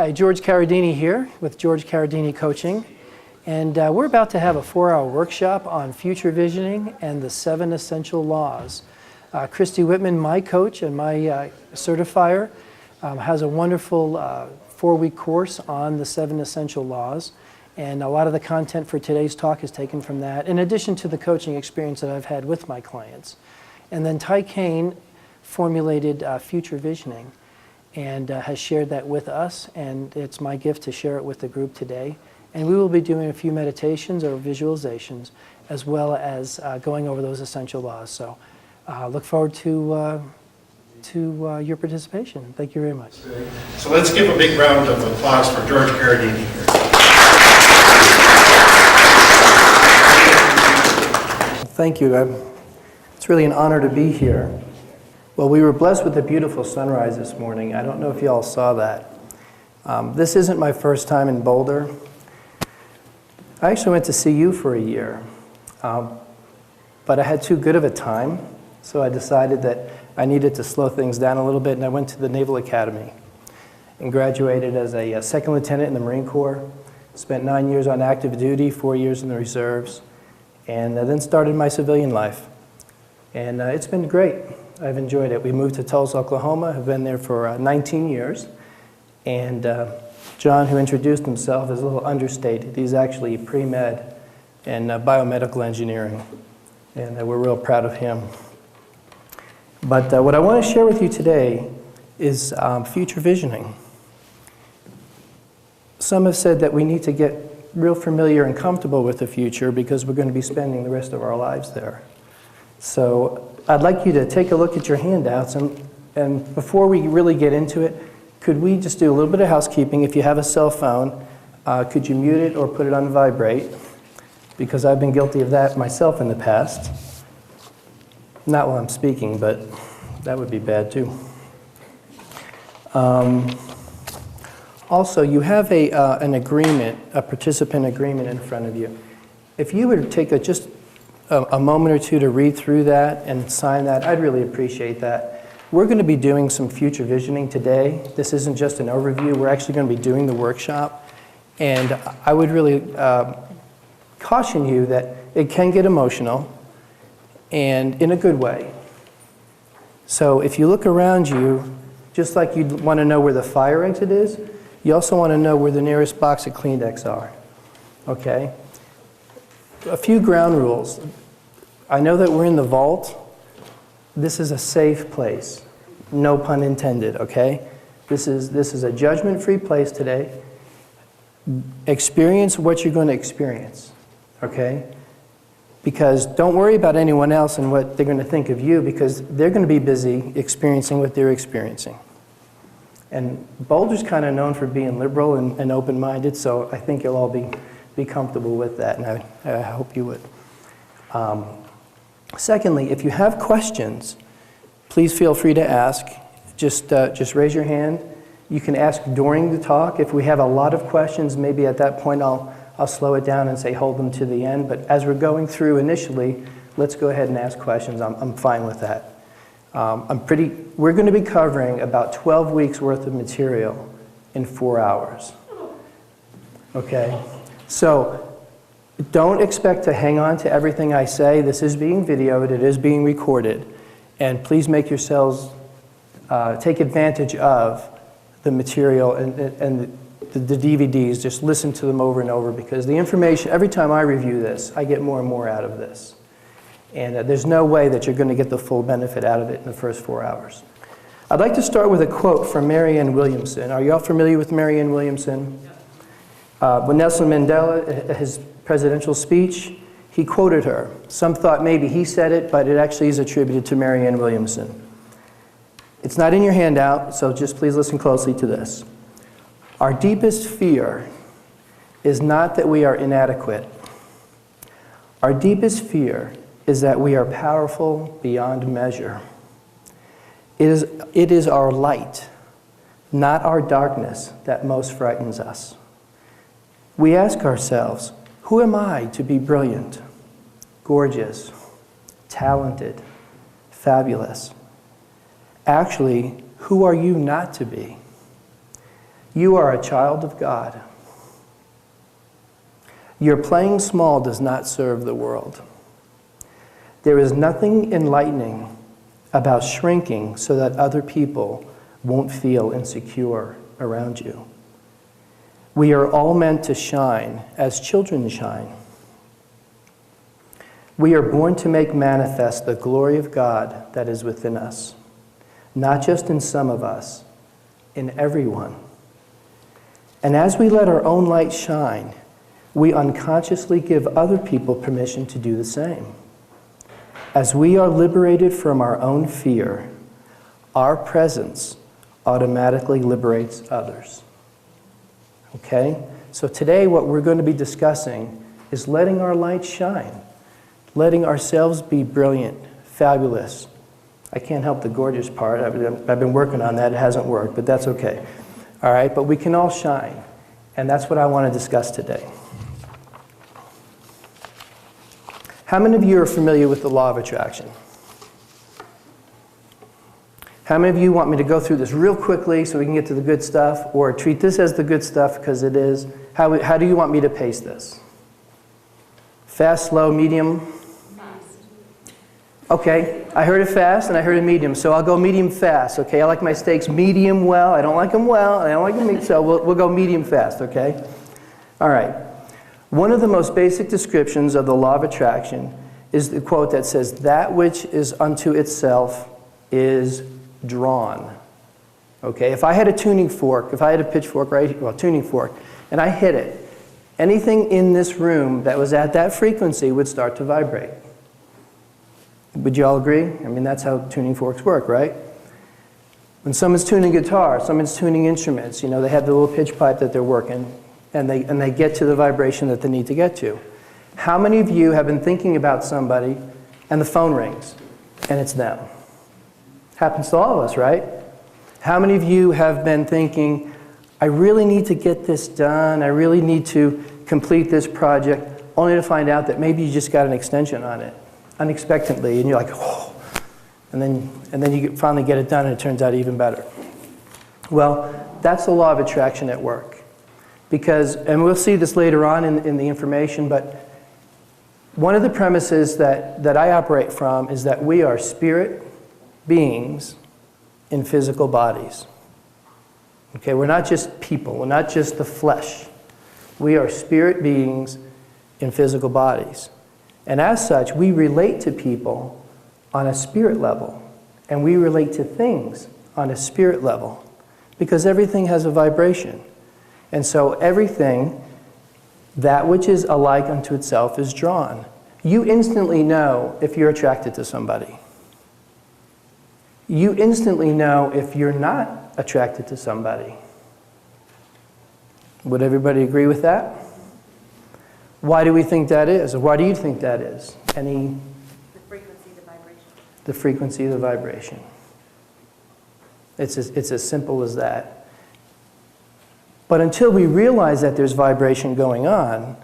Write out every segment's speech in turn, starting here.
Hi, George Carradini here with George Carradini Coaching, and we're about to have a 4-hour workshop on future visioning and the 7 essential laws. Christy Whitman, my coach and my certifier, has a wonderful 4-week course on the 7 essential laws, and a lot of the content for today's talk is taken from that, in addition to the coaching experience that I've had with my clients. And then Ty Kane formulated future visioning and has shared that with us, and it's my gift to share it with the group today. And we will be doing a few meditations or visualizations, as well as going over those essential laws. So look forward to your participation. Thank you very much. So let's give a big round of applause for George Carradini here. Thank you. It's really an honor to be here. Well, we were blessed with a beautiful sunrise this morning. I don't know if you all saw that. This isn't my first time in Boulder. I actually went to CU for a year, but I had too good of a time, so I decided that I needed to slow things down a little bit, and I went to the Naval Academy and graduated as a second lieutenant in the Marine Corps, spent 9 years on active duty, 4 years in the reserves, and then started my civilian life. And it's been great. I've enjoyed it. We moved to Tulsa, Oklahoma, have been there for 19 years. And John, who introduced himself, is a little understated. He's actually pre-med and biomedical engineering. And we're real proud of him. But what I want to share with you today is future visioning. Some have said that we need to get real familiar and comfortable with the future because we're going to be spending the rest of our lives there. So I'd like you to take a look at your handouts, and before we really get into it, could we just do a little bit of housekeeping? If you have a cell phone, could you mute it or put it on vibrate? Because I've been guilty of that myself in the past. Not while I'm speaking, but that would be bad too. Also, you have an agreement, a participant agreement in front of you. If you would take just a moment or two to read through that and sign that, I'd really appreciate that. We're going to be doing some future visioning today. This isn't just an overview. We're actually going to be doing the workshop. And I would really caution you that it can get emotional, and in a good way. So if you look around you, just like you'd want to know where the fire exit is, you also want to know where the nearest box of Kleenex are. Okay? A few ground rules. I know that we're in the vault. This is a safe place. No pun intended, okay? This is a judgment-free place today. Experience what you're going to experience, okay? Because don't worry about anyone else and what they're going to think of you, because they're going to be busy experiencing what they're experiencing. And Boulder's kind of known for being liberal and open-minded, so I think you'll all be comfortable with that, and I hope you would. Secondly, if you have questions, please feel free to ask. Just raise your hand. You can ask during the talk. If we have a lot of questions, maybe at that point I'll slow it down and say hold them to the end. But as we're going through initially, let's go ahead and ask questions. I'm fine with that. We're going to be covering about 12 weeks worth of material in 4 hours. Okay? So don't expect to hang on to everything I say. This is being videoed. It is being recorded. And please make yourselves take advantage of the material and the DVDs. Just listen to them over and over, because the information, every time I review this, I get more and more out of this. And there's no way that you're going to get the full benefit out of it in the first 4 hours. I'd like to start with a quote from Marianne Williamson. Are you all familiar with Marianne Williamson? When Nelson Mandela, his presidential speech, he quoted her. Some thought maybe he said it, but it actually is attributed to Marianne Williamson. It's not in your handout, so just please listen closely to this. Our deepest fear is not that we are inadequate. Our deepest fear is that we are powerful beyond measure. It is our light, not our darkness, that most frightens us. We ask ourselves, who am I to be brilliant, gorgeous, talented, fabulous? Actually, who are you not to be? You are a child of God. Your playing small does not serve the world. There is nothing enlightening about shrinking so that other people won't feel insecure around you. We are all meant to shine as children shine. We are born to make manifest the glory of God that is within us, not just in some of us, in everyone. And as we let our own light shine, we unconsciously give other people permission to do the same. As we are liberated from our own fear, our presence automatically liberates others. Okay? So today what we're going to be discussing is letting our light shine, letting ourselves be brilliant, fabulous. I can't help the gorgeous part. I've been working on that. It hasn't worked, but that's okay. All right? But we can all shine. And that's what I want to discuss today. How many of you are familiar with the law of attraction? How many of you want me to go through this real quickly so we can get to the good stuff, or treat this as the good stuff because it is? How do you want me to pace this? Fast, slow, medium? Fast. Okay, I heard it fast and I heard it medium, so I'll go medium fast, okay? I like my steaks medium well. I don't like them well, and I don't like them medium, so we'll go medium fast, okay? All right. One of the most basic descriptions of the law of attraction is the quote that says, "That which is unto itself is drawn." Okay, if I had a tuning fork, if I had a pitchfork, tuning fork, and I hit it, anything in this room that was at that frequency would start to vibrate. Would you all agree? I mean, that's how tuning forks work, right? When someone's tuning guitar, someone's tuning instruments, you know, they have the little pitch pipe that they're working, and they get to the vibration that they need to get to. How many of you have been thinking about somebody and the phone rings and it's them? Happens to all of us, right? How many of you have been thinking, I really need to get this done, I really need to complete this project, only to find out that maybe you just got an extension on it unexpectedly, and you're like, oh, and then you finally get it done and it turns out even better. Well, that's the law of attraction at work. Because, and we'll see this later on in the information, but one of the premises that I operate from is that we are spirit beings in physical bodies. Okay, we're not just people, we're not just the flesh. We are spirit beings in physical bodies. And as such, we relate to people on a spirit level, and we relate to things on a spirit level, because everything has a vibration. And so everything, that which is alike unto itself, is drawn. You instantly know if you're attracted to somebody. You instantly know if you're not attracted to somebody. Would everybody agree with that? Why do we think that is? Or why do you think that is? The frequency, the vibration. The frequency of the vibration. It's as simple as that. But until we realize that there's vibration going on,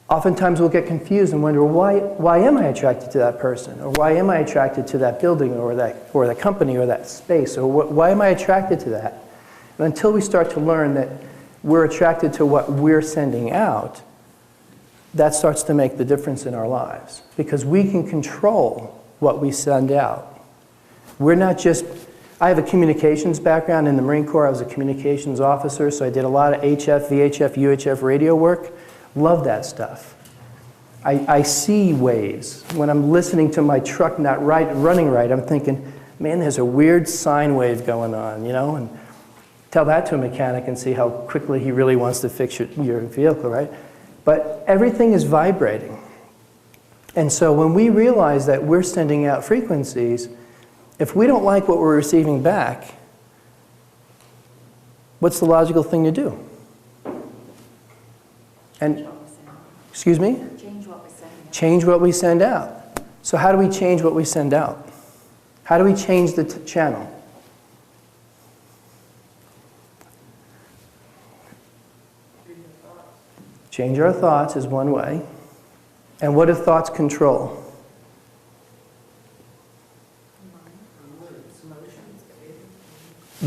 oftentimes we'll get confused and wonder, why am I attracted to that person? Or why am I attracted to that building or that company or that space? Or why am I attracted to that? And until we start to learn that we're attracted to what we're sending out, that starts to make the difference in our lives. Because we can control what we send out. We're not just... I have a communications background in the Marine Corps. I was a communications officer, so I did a lot of HF, VHF, UHF radio work. Love that stuff. I see waves. When I'm listening to my truck not running right, I'm thinking, man, there's a weird sine wave going on, you know? And tell that to a mechanic and see how quickly he really wants to fix your vehicle, right? But everything is vibrating. And so when we realize that we're sending out frequencies, if we don't like what we're receiving back, what's the logical thing to do? And, excuse me? Change what we send out. Change what we send out. So how do we change what we send out? How do we change the channel? Change our thoughts is one way. And what do thoughts control?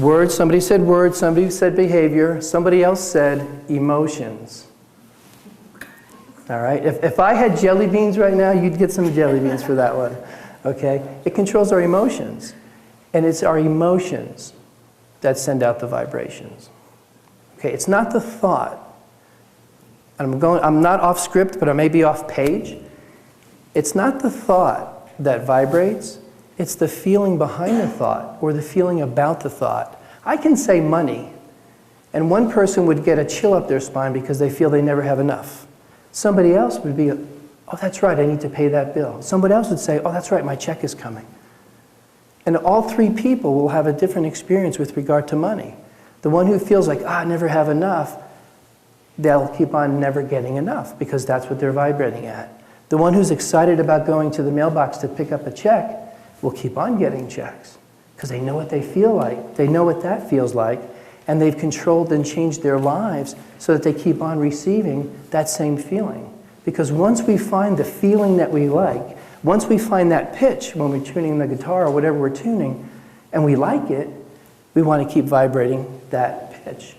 Words, somebody said behavior, somebody else said emotions. All right, if I had jelly beans right now, you'd get some jelly beans for that one, okay? It controls our emotions, and it's our emotions that send out the vibrations. Okay, it's not the thought. I'm not off script, but I may be off page. It's not the thought that vibrates, it's the feeling behind the thought, or the feeling about the thought. I can say money, and one person would get a chill up their spine because they feel they never have enough. Somebody else would be, oh, that's right, I need to pay that bill. Somebody else would say, oh, that's right, my check is coming. And all three people will have a different experience with regard to money. The one who feels like, I never have enough, they'll keep on never getting enough because that's what they're vibrating at. The one who's excited about going to the mailbox to pick up a check will keep on getting checks because they know what they feel like. They know what that feels like, and they've controlled and changed their lives so that they keep on receiving that same feeling. Because once we find the feeling that we like, once we find that pitch when we're tuning the guitar or whatever we're tuning, and we like it, we want to keep vibrating that pitch.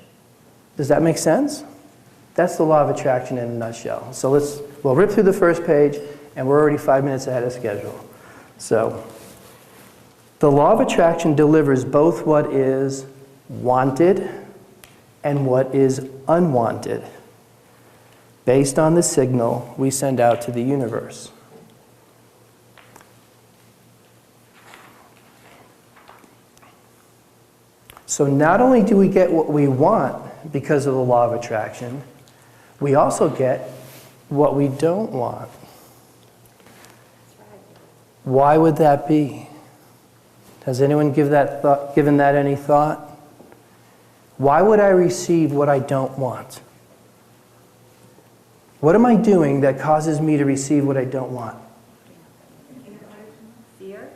Does that make sense? That's the law of attraction in a nutshell. So we'll rip through the first page, and we're already 5 minutes ahead of schedule. So, the law of attraction delivers both what is wanted and what is unwanted, based on the signal we send out to the universe. So not only do we get what we want because of the law of attraction, we also get what we don't want. Why would that be? Has anyone given that any thought? Why would I receive what I don't want? What am I doing that causes me to receive what I don't want? Fear?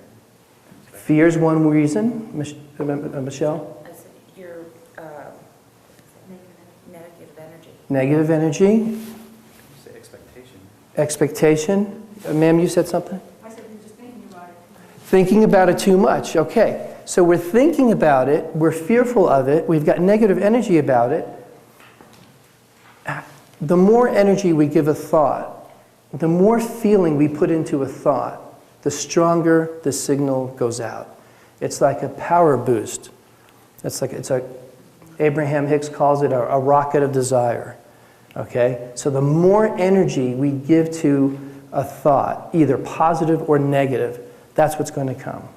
Fear is one reason, Michelle? Your negative energy. Negative energy. Say expectation. Expectation. Ma'am, you said something? I said you're just thinking about it. Thinking about it too much. Okay. So we're thinking about it, we're fearful of it, we've got negative energy about it. The more energy we give a thought, the more feeling we put into a thought, the stronger the signal goes out. It's like a power boost. Abraham Hicks calls it a rocket of desire. Okay? So the more energy we give to a thought, either positive or negative, that's what's going to come.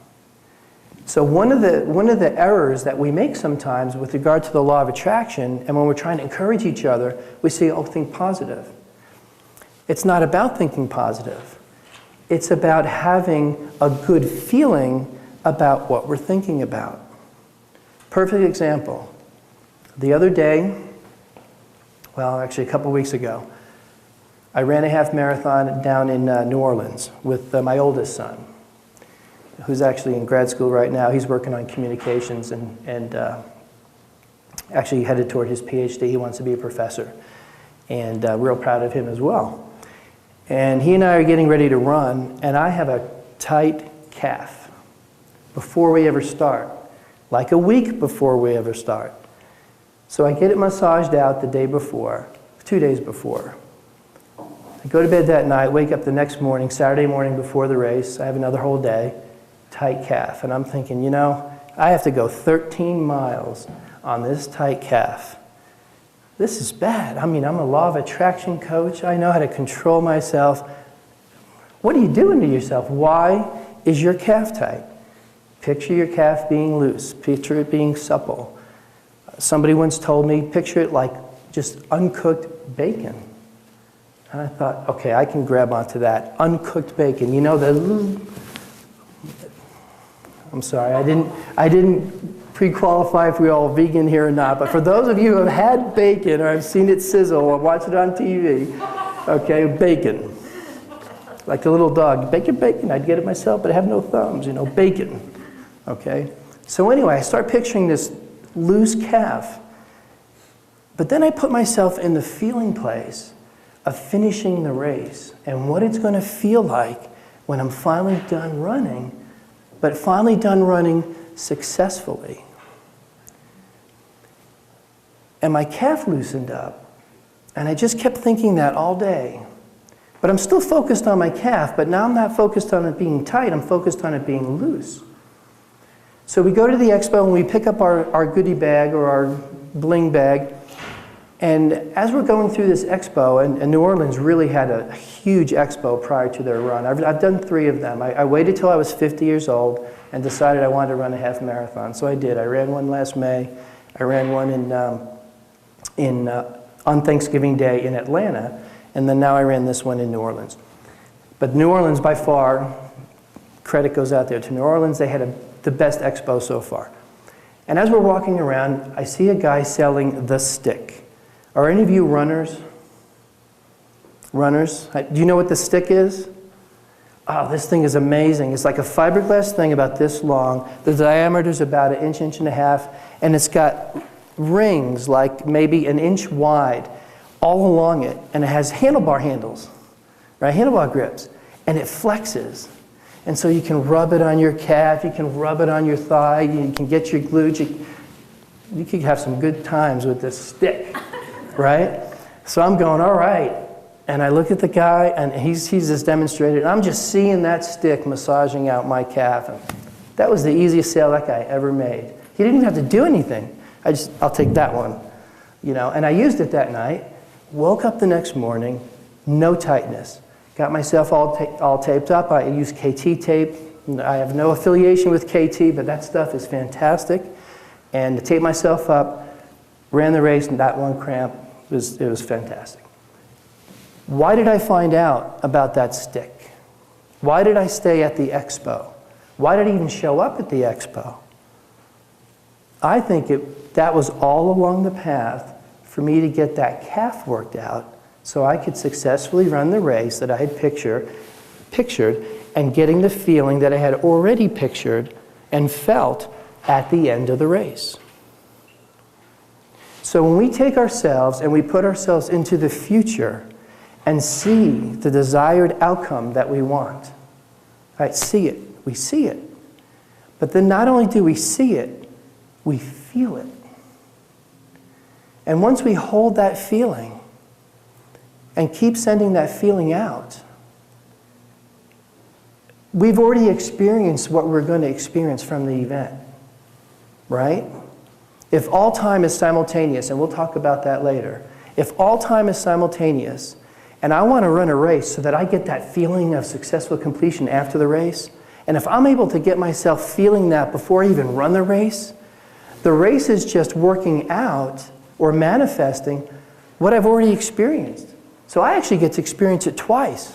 So one of the errors that we make sometimes with regard to the law of attraction, and when we're trying to encourage each other, we say, oh, think positive. It's not about thinking positive. It's about having a good feeling about what we're thinking about. Perfect example. The other day, well, actually a couple weeks ago, I ran a half marathon down in New Orleans with my oldest son, who's actually in grad school right now. He's working on communications and actually headed toward his PhD. He wants to be a professor. And real proud of him as well. And he and I are getting ready to run, and I have a tight calf before we ever start, like a week before we ever start. So I get it massaged out the day before, 2 days before. I go to bed that night, wake up the next morning, Saturday morning before the race. I have another whole day, tight calf. And I'm thinking, you know, I have to go 13 miles on this tight calf. This is bad. I mean, I'm a law of attraction coach. I know how to control myself. What are you doing to yourself? Why is your calf tight? Picture your calf being loose. Picture it being supple. Somebody once told me, picture it like just uncooked bacon. And I thought, okay, I can grab onto that. Uncooked bacon. You know, I'm sorry, I didn't pre-qualify if we're all vegan here or not, but for those of you who have had bacon or have seen it sizzle or watched it on TV, okay, bacon. Like the little dog, bacon, bacon, I'd get it myself, but I have no thumbs, you know, bacon, okay? So anyway, I start picturing this loose calf, but then I put myself in the feeling place of finishing the race and what it's going to feel like when I'm finally done running, but finally done running successfully. and my calf loosened up. And I just kept thinking that all day. But I'm still focused on my calf, but now I'm not focused on it being tight, I'm focused on it being loose. So we go to the expo and we pick up our goodie bag or our bling bag. And as we're going through this expo, and New Orleans really had a huge expo prior to their run. I've done 3 of them. I waited till I was 50 years old and decided I wanted to run a half marathon. So I did. I ran one last May. I ran one on Thanksgiving Day in Atlanta. And then now I ran this one in New Orleans. But New Orleans, by far, credit goes out there to New Orleans. They had the best expo so far. And as we're walking around, I see a guy selling the stick. Are any of you runners? Runners? Do you know what the stick is? Oh, this thing is amazing. It's like a fiberglass thing about this long. The diameter is about 1 inch, 1.5 inches, and it's got rings like maybe 1 inch wide all along it, and it has handlebar handles, right? Handlebar grips, and it flexes. And so you can rub it on your calf, you can rub it on your thigh, you can get your glutes. You could have some good times with this stick, right? So I'm going, all right. And I look at the guy, and he's just demonstrated. I'm just seeing that stick massaging out my calf. And that was the easiest sale that guy ever made. He didn't even have to do anything. I'll take that one, you know. And I used it that night. Woke up the next morning, no tightness. Got myself all taped up. I use KT tape. I have no affiliation with KT, but that stuff is fantastic. And to tape myself up, ran the race, and that one cramp, it was fantastic. Why did I find out about that stick? Why did I stay at the expo? Why did I even show up at the expo? I think that was all along the path for me to get that calf worked out so I could successfully run the race that I had pictured and getting the feeling that I had already pictured and felt at the end of the race. So when we take ourselves and we put ourselves into the future and see the desired outcome that we want, right? See it. We see it. But then not only do we see it, we feel it. And once we hold that feeling and keep sending that feeling out, we've already experienced what we're going to experience from the event, right? If all time is simultaneous, and we'll talk about that later, if all time is simultaneous, and I want to run a race so that I get that feeling of successful completion after the race, and if I'm able to get myself feeling that before I even run the race is just working out or manifesting what I've already experienced. So I actually get to experience it twice.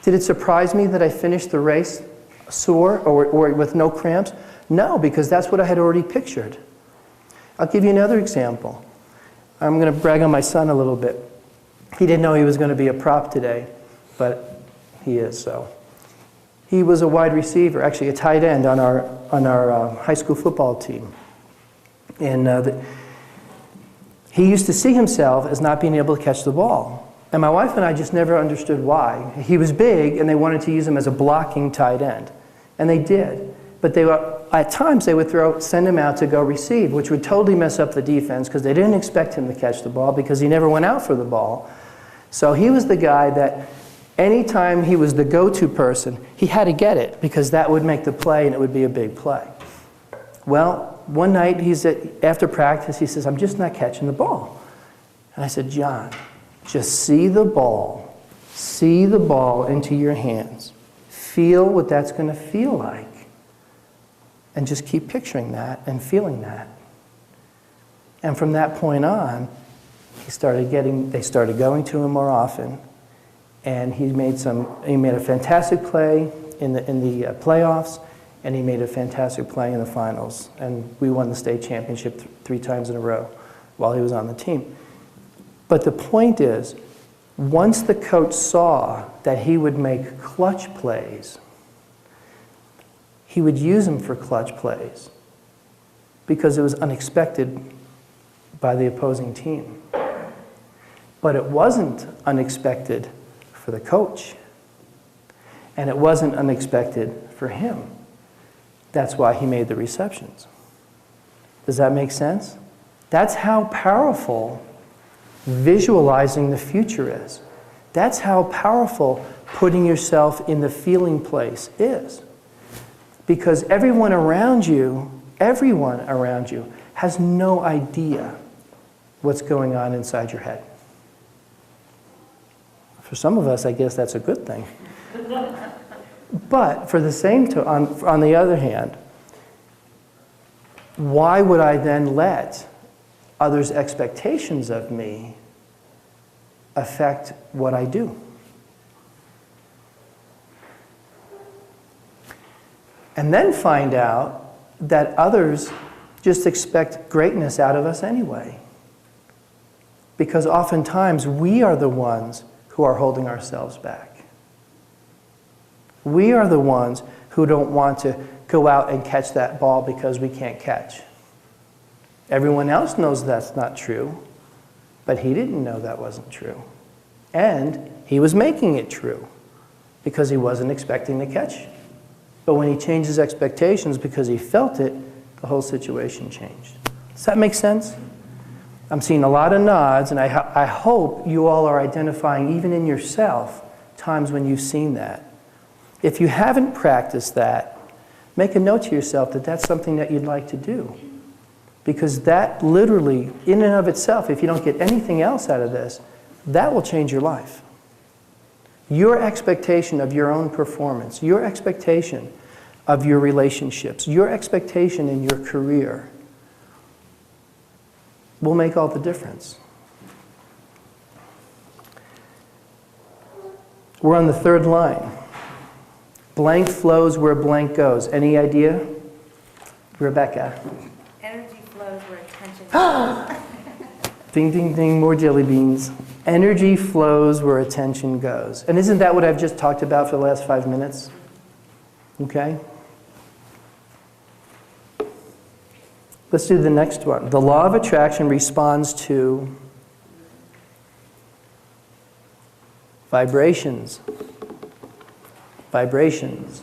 Did it surprise me that I finished the race sore or with no cramps? No, because that's what I had already pictured. I'll give you another example. I'm going to brag on my son a little bit. He didn't know he was going to be a prop today, but he is. So he was a wide receiver, actually a tight end on our high school football team. And he used to see himself as not being able to catch the ball. And my wife and I just never understood why. He was big, and they wanted to use him as a blocking tight end. And they did. But at times they would send him out to go receive, which would totally mess up the defense because they didn't expect him to catch the ball because he never went out for the ball. So he was the guy that anytime he was the go-to person, he had to get it because that would make the play and it would be a big play. Well, one night after practice, he says, I'm just not catching the ball. And I said, John, just see the ball into your hands. Feel what that's going to feel like. And just keep picturing that and feeling that. And from that point on, they started going to him more often. And he made a fantastic play in the playoffs, and he made a fantastic play in the finals. And we won the state championship 3 times in a row while he was on the team. But the point is, once the coach saw that he would make clutch plays, he would use him for clutch plays because it was unexpected by the opposing team. But it wasn't unexpected for the coach. And it wasn't unexpected for him. That's why he made the receptions. Does that make sense? That's how powerful visualizing the future is. That's how powerful putting yourself in the feeling place is. Because everyone around you has no idea what's going on inside your head. For some of us, I guess that's a good thing. But for the same on the other hand, why would I then let others' expectations of me affect what I do? And then find out that others just expect greatness out of us anyway. Because oftentimes we are the ones who are holding ourselves back. We are the ones who don't want to go out and catch that ball because we can't catch. Everyone else knows that's not true, but he didn't know that wasn't true. And he was making it true because he wasn't expecting to catch. But when he changed his expectations because he felt it, the whole situation changed. Does that make sense? I'm seeing a lot of nods, and I hope you all are identifying, even in yourself, times when you've seen that. If you haven't practiced that, make a note to yourself that that's something that you'd like to do. Because that literally, in and of itself, if you don't get anything else out of this, that will change your life. Your expectation of your own performance, your expectation of your relationships, your expectation in your career will make all the difference. We're on the third line. Blank flows where blank goes. Any idea? Rebecca. Energy flows where attention goes. Ding, ding, ding, more jelly beans. Energy flows where attention goes. And isn't that what I've just talked about for the last 5 minutes? Okay? Let's do the next one. The law of attraction responds to vibrations. Vibrations.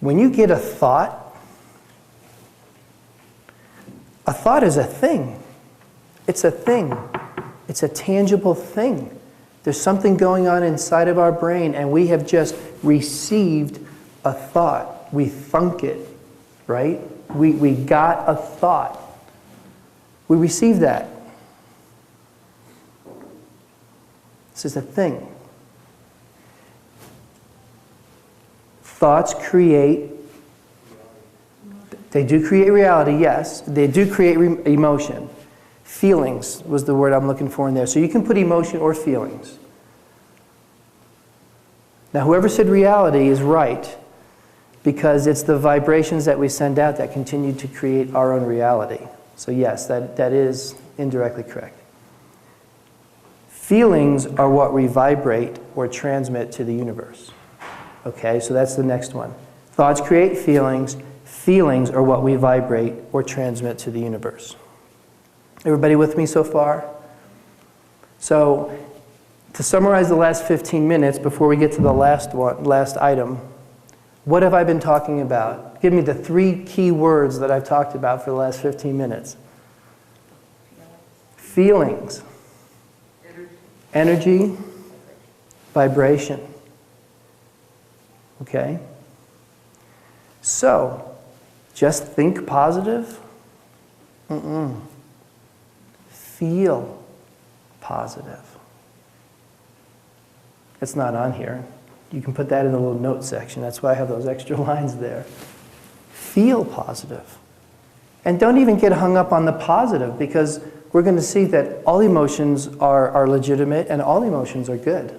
When you get a thought is a thing. It's a thing. It's a tangible thing. There's something going on inside of our brain, and we have just received a thought. We thunk it, right? We got a thought. We received that. This is a thing. Thoughts create, they do create reality, yes. They do create emotion. Feelings was the word I'm looking for in there. So you can put emotion or feelings. Now, whoever said reality is right, because it's the vibrations that we send out that continue to create our own reality. So yes, that is indirectly correct. Feelings are what we vibrate or transmit to the universe. Okay, so that's the next one. Thoughts create feelings. Feelings are what we vibrate or transmit to the universe. Everybody with me so far? So, to summarize the last 15 minutes before we get to the last item, what have I been talking about? Give me the 3 key words that I've talked about for the last 15 minutes. Feelings. Energy. Vibration. Okay? So, just think positive? Feel positive. It's not on here. You can put that in the little note section. That's why I have those extra lines there. Feel positive. And don't even get hung up on the positive, because we're going to see that all emotions are legitimate and all emotions are good.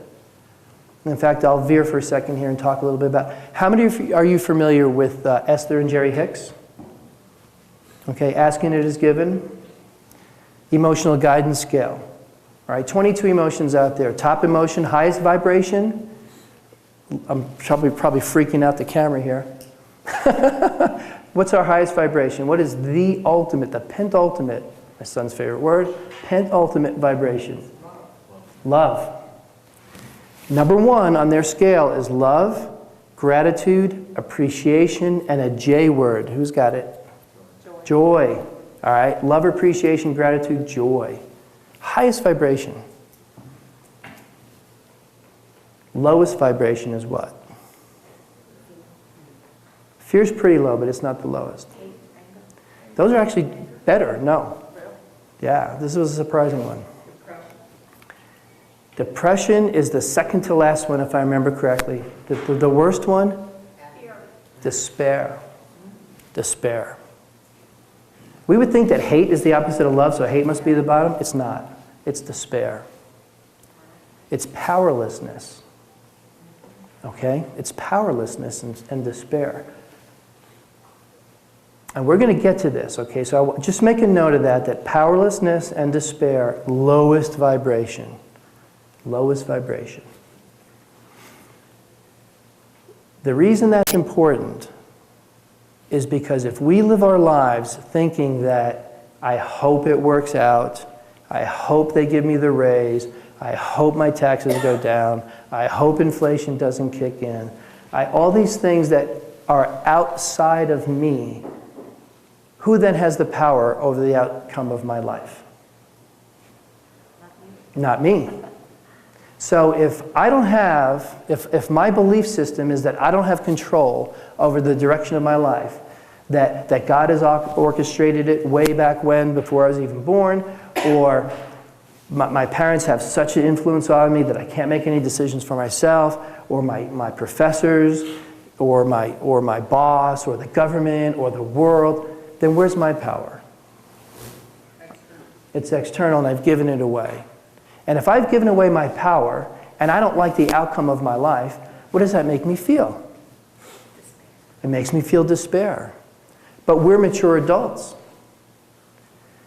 In fact, I'll veer for a second here and talk a little bit about, how many of you, are you familiar with Esther and Jerry Hicks? Okay, asking it is given. Emotional guidance scale. All right, 22 emotions out there. Top emotion, highest vibration. I'm probably freaking out the camera here. What's our highest vibration? What is the ultimate, the pentultimate, my son's favorite word, pentultimate vibration? Love. Number 1 on their scale is love, Gratitude, appreciation, and a J word. Who's got it? Joy. All right. Love, appreciation, gratitude, joy. Highest vibration. Lowest vibration is what? Fear's pretty low, but it's not the lowest. Those are actually better. No. Yeah, this was a surprising one. Depression is the second to last one, if I remember correctly. The worst one? Despair. Despair. We would think that hate is the opposite of love, so hate must be the bottom. It's not. It's despair. It's powerlessness. Okay? It's powerlessness and despair. And we're going to get to this, okay? So just make a note of that powerlessness and despair, lowest vibration. Lowest vibration. The reason that's important is because if we live our lives thinking that I hope it works out, I hope they give me the raise, I hope my taxes go down, I hope inflation doesn't kick in, all these things that are outside of me, who then has the power over the outcome of my life? Not me. So if I don't have, if my belief system is that I don't have control over the direction of my life, that God has orchestrated it way back when, before I was even born, or my parents have such an influence on me that I can't make any decisions for myself, or my professors, or my boss, or the government, or the world, then where's my power? It's external, and I've given it away. And if I've given away my power, and I don't like the outcome of my life, what does that make me feel? It makes me feel despair. But we're mature adults.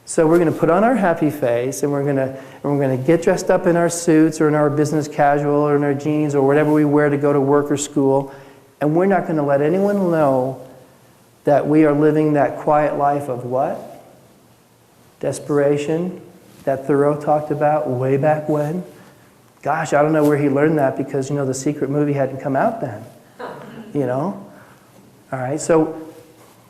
So we're going to put on our happy face, and we're going to get dressed up in our suits, or in our business casual, or in our jeans, or whatever we wear to go to work or school, and we're not going to let anyone know that we are living that quiet life of what? Desperation, that Thoreau talked about way back when. Gosh, I don't know where he learned that, because, The Secret movie hadn't come out then. All right, so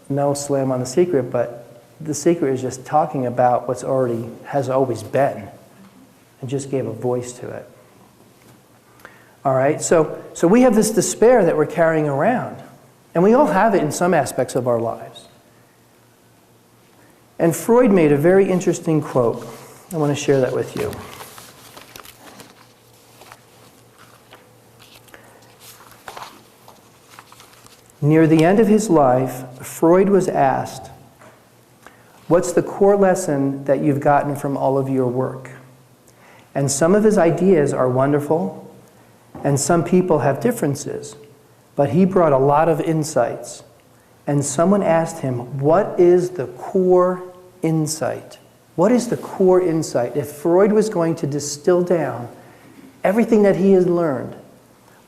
no slam on The Secret, but The Secret is just talking about what's has always been, and just gave a voice to it. All right, so we have this despair that we're carrying around, and we all have it in some aspects of our lives. And Freud made a very interesting quote. I want to share that with you. Near the end of his life, Freud was asked, "What's the core lesson that you've gotten from all of your work?" And some of his ideas are wonderful, and some people have differences, but he brought a lot of insights. And someone asked him, "What is the core insight?" What is the core insight? If Freud was going to distill down everything that he has learned,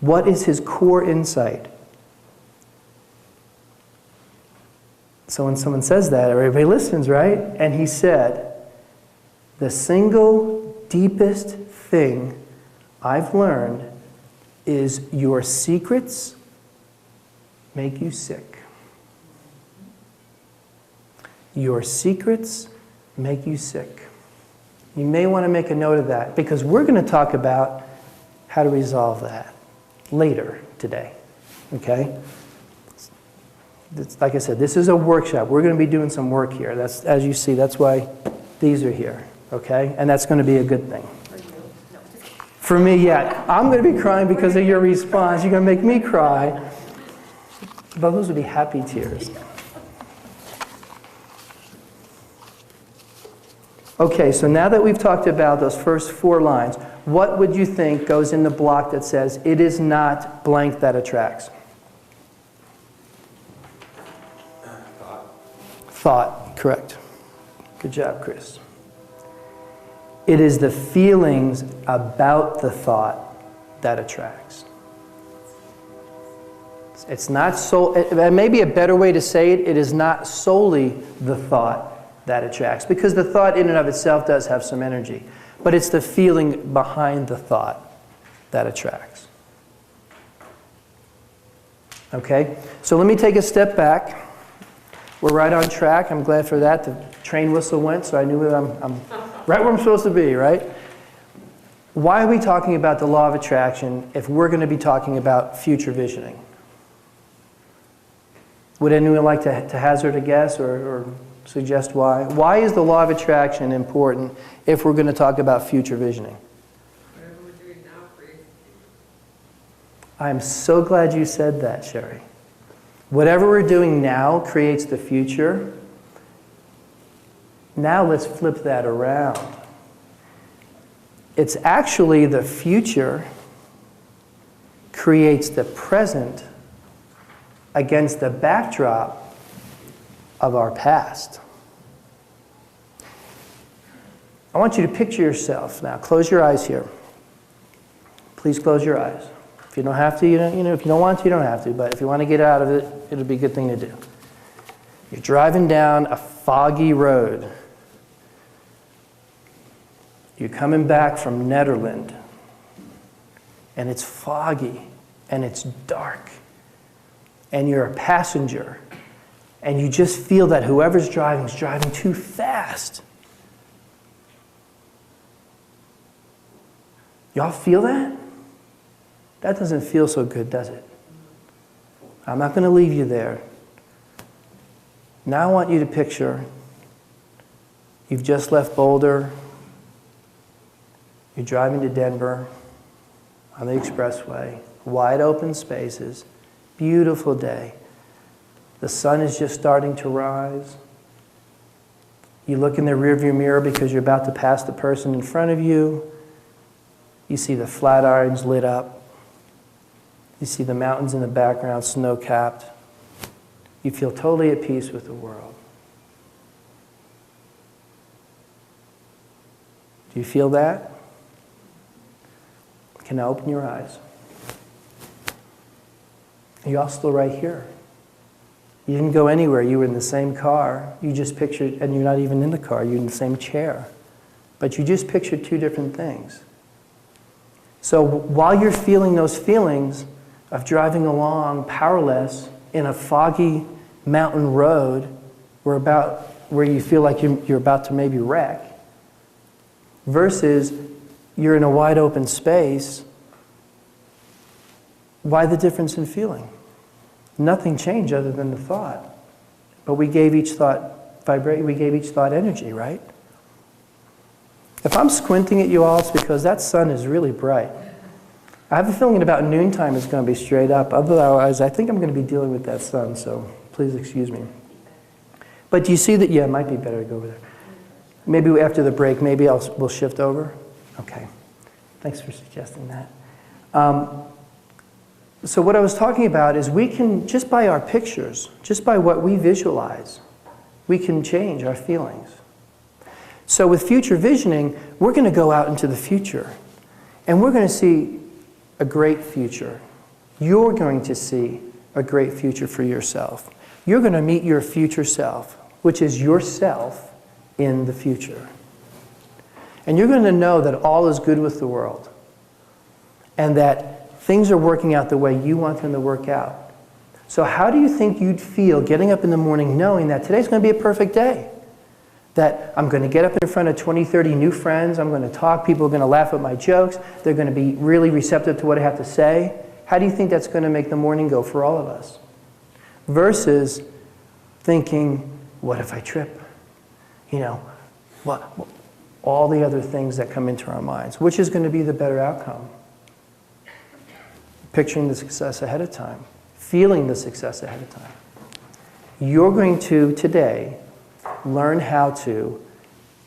what is his core insight? So when someone says that, everybody listens, right? And he said, "The single deepest thing I've learned is your secrets make you sick." Your secrets make you sick. You may want to make a note of that, because we're going to talk about how to resolve that later today. Okay? Like I said, this is a workshop. We're going to be doing some work here. That's, as you see, that's why these are here. Okay? And that's going to be a good thing. For me, yeah. I'm going to be crying because of your response. You're going to make me cry. But those would be happy tears. Okay, so now that we've talked about those first 4 lines, what would you think goes in the block that says, "It is not blank that attracts"? Thought, correct. Good job, Chris. It is the feelings about the thought that attracts. It's not so, maybe a better way to say it, it is not solely the thought that attracts, because the thought in and of itself does have some energy, but it's the feeling behind the thought that attracts. Okay, so let me take a step back. We're right on track. I'm glad for that. The train whistle went, so I knew that I'm right where I'm supposed to be, right? Why are we talking about the law of attraction if we're going to be talking about future visioning? Would anyone like to hazard a guess or suggest why? Why is the law of attraction important if we're going to talk about future visioning? Whatever we're doing now creates the future. I'm so glad you said that, Sherry. Whatever we're doing now creates the future. Now let's flip that around. It's actually the future creates the present against the backdrop of our past. I want you to picture yourself now. Close your eyes here. Please close your eyes. If you don't have to, if you don't want to, you don't have to. But if you want to get out of it, it'll be a good thing to do. You're driving down a foggy road. You're coming back from Netherlands, and it's foggy, and it's dark, and you're a passenger, and you just feel that whoever's driving is driving too fast. Y'all feel that? That doesn't feel so good, does it? I'm not going to leave you there. Now I want you to picture you've just left Boulder. You're driving to Denver on the expressway, wide open spaces, beautiful day. The sun is just starting to rise. You look in the rearview mirror because you're about to pass the person in front of you. You see the Flatirons lit up. You see the mountains in the background, snow-capped. You feel totally at peace with the world. Do you feel that? You can now open your eyes. You're all still right here. You didn't go anywhere. You were in the same car. You just pictured, and you're not even in the car. You're in the same chair. But you just pictured two different things. So while you're feeling those feelings of driving along powerless in a foggy mountain road where you feel like you're about to maybe wreck, versus you're in a wide open space, why the difference in feeling? Nothing changed other than the thought. But we gave each thought energy, right? If I'm squinting at you all, it's because that sun is really bright. I have a feeling about noontime it's going to be straight up. Otherwise, I think I'm going to be dealing with that sun, so please excuse me. But do you see that? Yeah, it might be better to go over there. Maybe after the break, we'll shift over? Okay. Thanks for suggesting that. So what I was talking about is we can, just by our pictures, just by what we visualize, we can change our feelings. So with future visioning, we're going to go out into the future, and we're going to see a great future. You're going to see a great future for yourself. You're going to meet your future self, which is yourself in the future. And you're going to know that all is good with the world, and that things are working out the way you want them to work out. So how do you think you'd feel getting up in the morning knowing that today's going to be a perfect day? That I'm going to get up in front of 20, 30 new friends, I'm going to talk, people are going to laugh at my jokes, they're going to be really receptive to what I have to say. How do you think that's going to make the morning go for all of us? Versus thinking, what if I trip? All the other things that come into our minds. Which is going to be the better outcome? Picturing the success ahead of time. Feeling the success ahead of time. You're going to, today, learn how to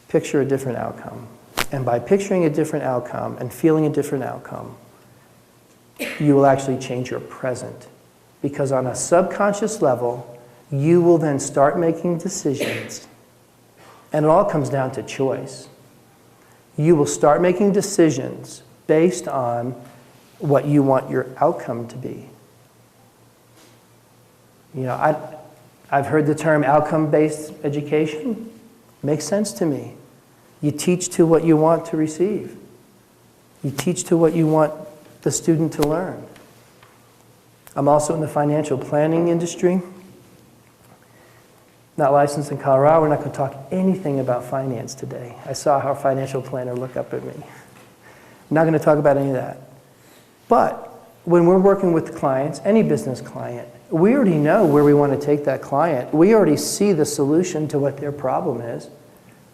picture a different outcome. And by picturing a different outcome and feeling a different outcome, you will actually change your present. Because on a subconscious level, you will then start making decisions. And it all comes down to choice. You will start making decisions based on what you want your outcome to be. I've heard the term outcome-based education. Makes sense to me. You teach to what you want to receive. You teach to what you want the student to learn. I'm also in the financial planning industry. Not licensed in Colorado. We're not going to talk anything about finance today. I saw our financial planner look up at me. I'm not going to talk about any of that. But when we're working with clients, any business client, we already know where we want to take that client. We already see the solution to what their problem is,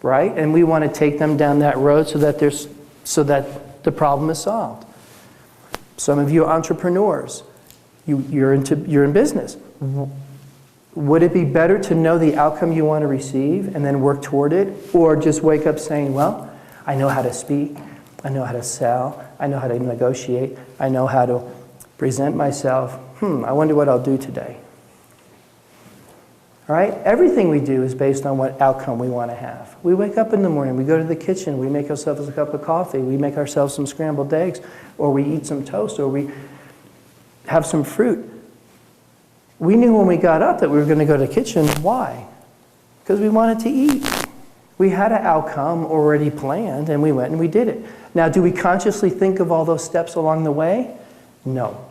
right? And we want to take them down that road so that the problem is solved. Some of you are entrepreneurs. You're in business. Would it be better to know the outcome you want to receive and then work toward it, or just wake up saying, well, I know how to speak, I know how to sell, I know how to negotiate, I know how to present myself. I wonder what I'll do today. All right? Everything we do is based on what outcome we want to have. We wake up in the morning, we go to the kitchen, we make ourselves a cup of coffee, we make ourselves some scrambled eggs, or we eat some toast, or we have some fruit. We knew when we got up that we were going to go to the kitchen. Why? Because we wanted to eat. We had an outcome already planned, and we went and we did it. Now, do we consciously think of all those steps along the way? No.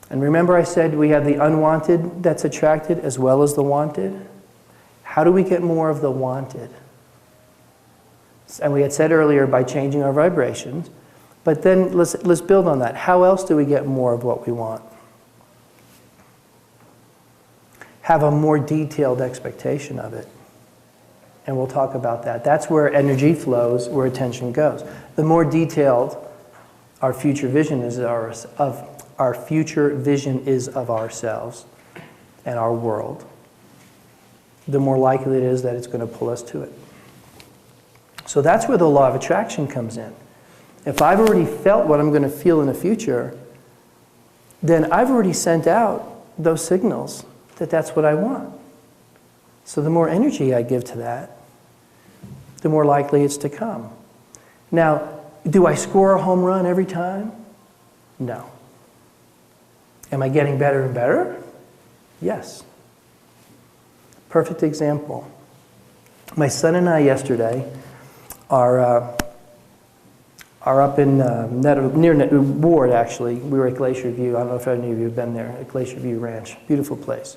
And remember I said we have the unwanted that's attracted as well as the wanted? How do we get more of the wanted? And we had said earlier by changing our vibrations. But then let's build on that. How else do we get more of what we want? Have a more detailed expectation of it. And we'll talk about that. That's where energy flows, where attention goes. The more detailed our future vision is of ourselves and our world, the more likely it is that it's going to pull us to it. So that's where the law of attraction comes in. If I've already felt what I'm going to feel in the future, then I've already sent out those signals that that's what I want. So the more energy I give to that, the more likely it's to come. Now, do I score a home run every time? No. Am I getting better and better? Yes. Perfect example. My son and I yesterday are up in near Ward, actually. We were at Glacier View. I don't know if any of you have been there, at Glacier View Ranch. Beautiful place.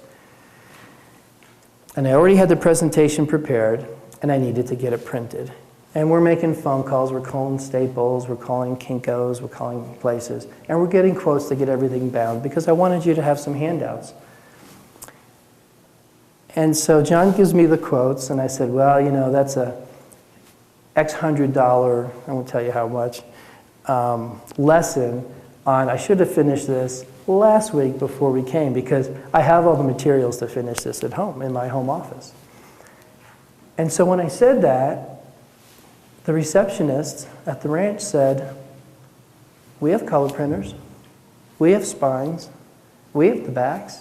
And I already had the presentation prepared, and I needed to get it printed. And we're making phone calls. We're calling Staples. We're calling Kinko's. We're calling places. And we're getting quotes to get everything bound because I wanted you to have some handouts. And so John gives me the quotes, and I said, well, you know, that's a X $100, I won't tell you how much, lesson on, I should have finished this last week before we came because I have all the materials to finish this at home, in my home office. And so when I said that, the receptionist at the ranch said, we have color printers, we have spines, we have the backs,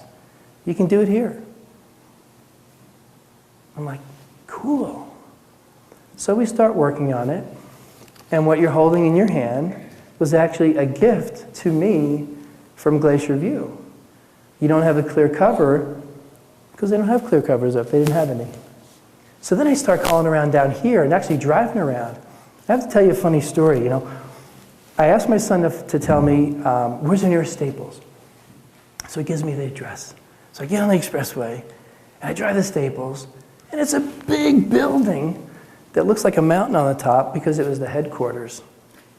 you can do it here. I'm like, cool. So we start working on it, and what you're holding in your hand was actually a gift to me from Glacier View. You don't have a clear cover because they don't have clear covers up. They didn't have any. So then I start calling around down here and actually driving around. I have to tell you a funny story. You know, I asked my son to tell me where's the nearest Staples. So he gives me the address. So I get on the expressway and I drive to Staples, and it's a big building that looks like a mountain on the top because it was the headquarters.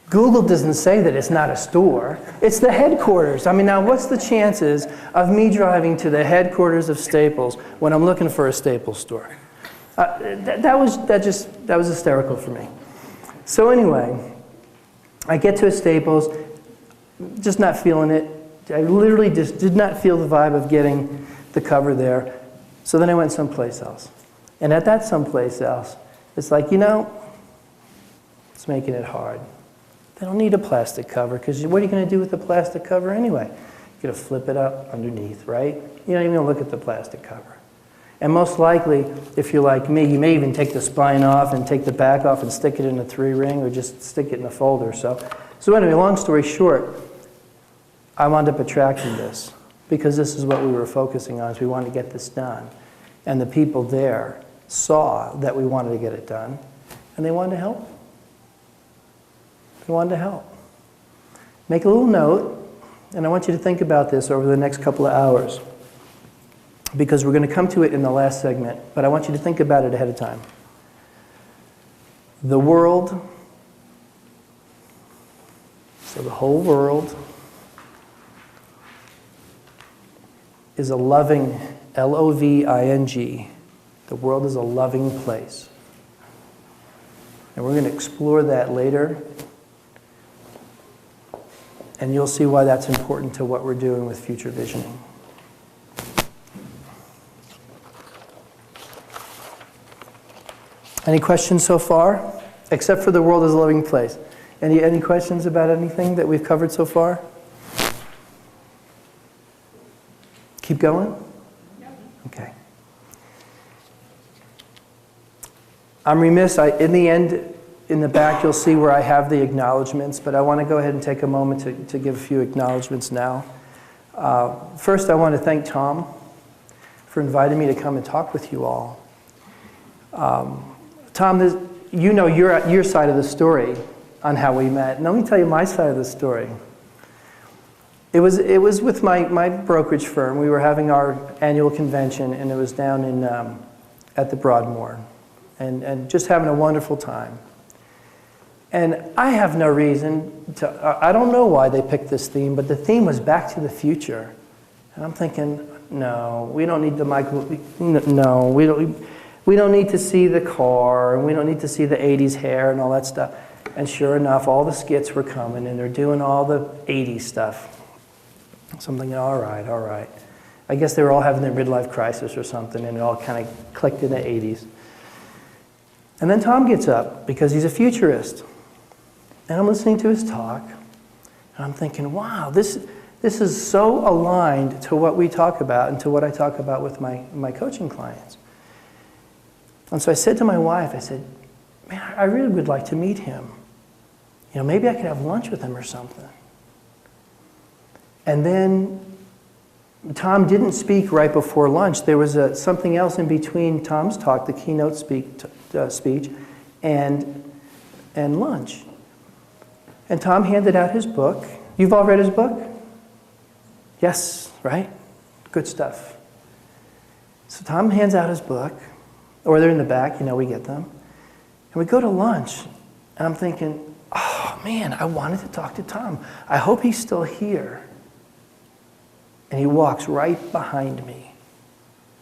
Google doesn't say that it's not a store. It's the headquarters. I mean, now what's the chances of me driving to the headquarters of Staples when I'm looking for a Staples store? That was hysterical for me. So anyway, I get to a Staples, just not feeling it. I literally just did not feel the vibe of getting the cover there. So then I went someplace else. And at that someplace else, it's like, you know, it's making it hard. They don't need a plastic cover, because what are you going to do with the plastic cover anyway? You're going to flip it up underneath, right? You're not even going to look at the plastic cover. And most likely, if you're like me, you may even take the spine off and take the back off and stick it in a 3-ring or just stick it in a folder. So anyway, long story short, I wound up attracting this because this is what we were focusing on, is we wanted to get this done. And the people there saw that we wanted to get it done, and they wanted to help. They wanted to help. Make a little note. And I want you to think about this over the next couple of hours, because we're going to come to it in the last segment, but I want you to think about it ahead of time. The world, so the whole world, is a loving, L-O-V-I-N-G. The world is a loving place. And we're going to explore that later. And you'll see why that's important to what we're doing with future visioning. Any questions so far? Except for the world is a loving place. Any questions about anything that we've covered so far? Keep going? Okay. I'm remiss, in the end, in the back you'll see where I have the acknowledgments, but I want to go ahead and take a moment to give a few acknowledgments now. First, I want to thank Tom for inviting me to come and talk with you all. Tom, you know your side of the story on how we met. And let me tell you my side of the story. It was with my brokerage firm. We were having our annual convention, and it was down in at the Broadmoor, and just having a wonderful time. And I have no reason to. I don't know why they picked this theme, but the theme was Back to the Future, and I'm thinking, no, we don't need the Michael. No, we don't. We don't need to see the car, and we don't need to see the 80s hair and all that stuff. And sure enough, all the skits were coming, and they're doing all the 80s stuff. So I'm thinking, all right. I guess they were all having their midlife crisis or something, and it all kind of clicked in the 80s. And then Tom gets up, because he's a futurist. And I'm listening to his talk, and I'm thinking, wow, this is so aligned to what we talk about and to what I talk about with my coaching clients. And so I said to my wife, I said, man, I really would like to meet him. You know, maybe I could have lunch with him or something. And then Tom didn't speak right before lunch. There was something else in between Tom's talk, the keynote speech, and lunch. And Tom handed out his book. You've all read his book? Yes, right? Good stuff. So Tom hands out his book. Or they're in the back, we get them. And we go to lunch, and I'm thinking, oh man, I wanted to talk to Tom. I hope he's still here. And he walks right behind me.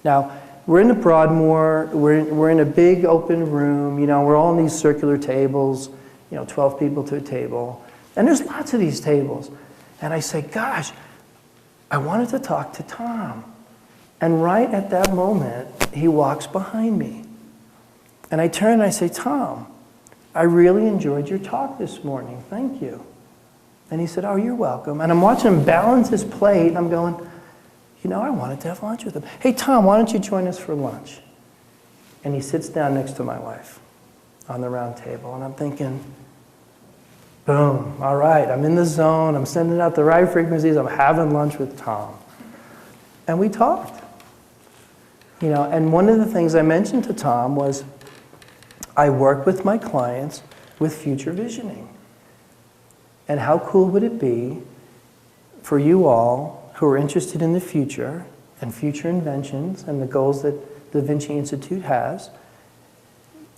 Now, we're in the Broadmoor, we're in a big open room, we're all in these circular tables, 12 people to a table. And there's lots of these tables. And I say, gosh, I wanted to talk to Tom. And right at that moment, he walks behind me. And I turn and I say, Tom, I really enjoyed your talk this morning. Thank you. And he said, oh, you're welcome. And I'm watching him balance his plate, and I'm going, I wanted to have lunch with him. Hey, Tom, why don't you join us for lunch? And he sits down next to my wife on the round table. And I'm thinking, boom, all right, I'm in the zone. I'm sending out the right frequencies. I'm having lunch with Tom. And we talked. And one of the things I mentioned to Tom was I work with my clients with future visioning. And how cool would it be for you all who are interested in the future and future inventions and the goals that the DaVinci Institute has,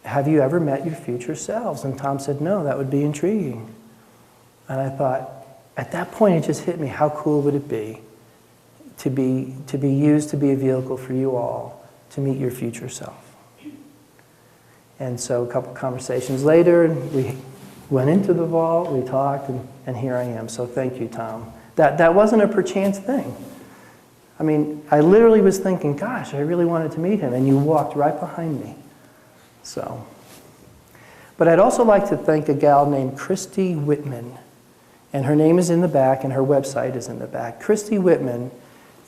have you ever met your future selves? And Tom said, no, that would be intriguing. And I thought, at that point it just hit me, how cool would it be to be used to be a vehicle for you all to meet your future self. And so a couple conversations later, we went into the vault, we talked, and here I am. So thank you, Tom. That wasn't a perchance thing. I mean, I literally was thinking, gosh, I really wanted to meet him, and you walked right behind me. So, but I'd also like to thank a gal named Christy Whitman, and her name is in the back, and her website is in the back. Christy Whitman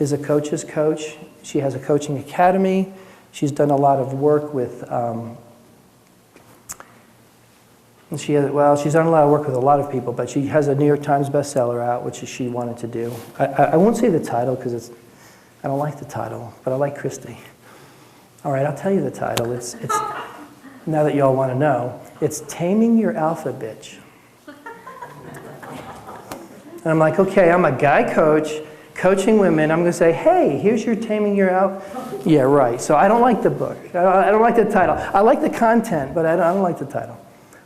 is a coach's coach. She has a coaching academy. She's done a lot of work with, she's done a lot of work with a lot of people, but she has a New York Times bestseller out, which she wanted to do. I won't say the title because I don't like the title, but I like Christy. All right, I'll tell you the title. It's now that you all want to know, it's Taming Your Alpha Bitch. And I'm like, okay, I'm a guy coach, coaching women. I'm going to say, hey, here's your Taming Your Out. Yeah, right. So I don't like the book. I don't like the title. I like the content, but I don't like the title.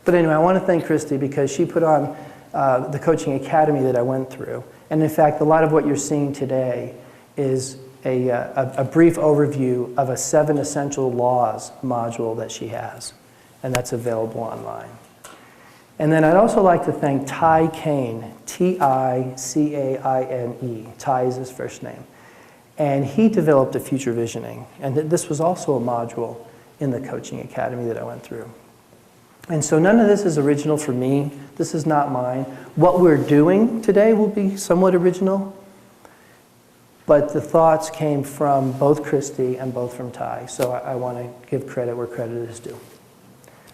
But anyway, I want to thank Christy because she put on the coaching academy that I went through. And in fact, a lot of what you're seeing today is a brief overview of a 7 essential laws module that she has. And that's available online. And then I'd also like to thank Ty Kane, T-I-C-A-I-N-E. Ty is his first name. And he developed a future visioning. And this was also a module in the coaching academy that I went through. And so none of this is original for me. This is not mine. What we're doing today will be somewhat original. But the thoughts came from both Christy and both from Ty. So I want to give credit where credit is due.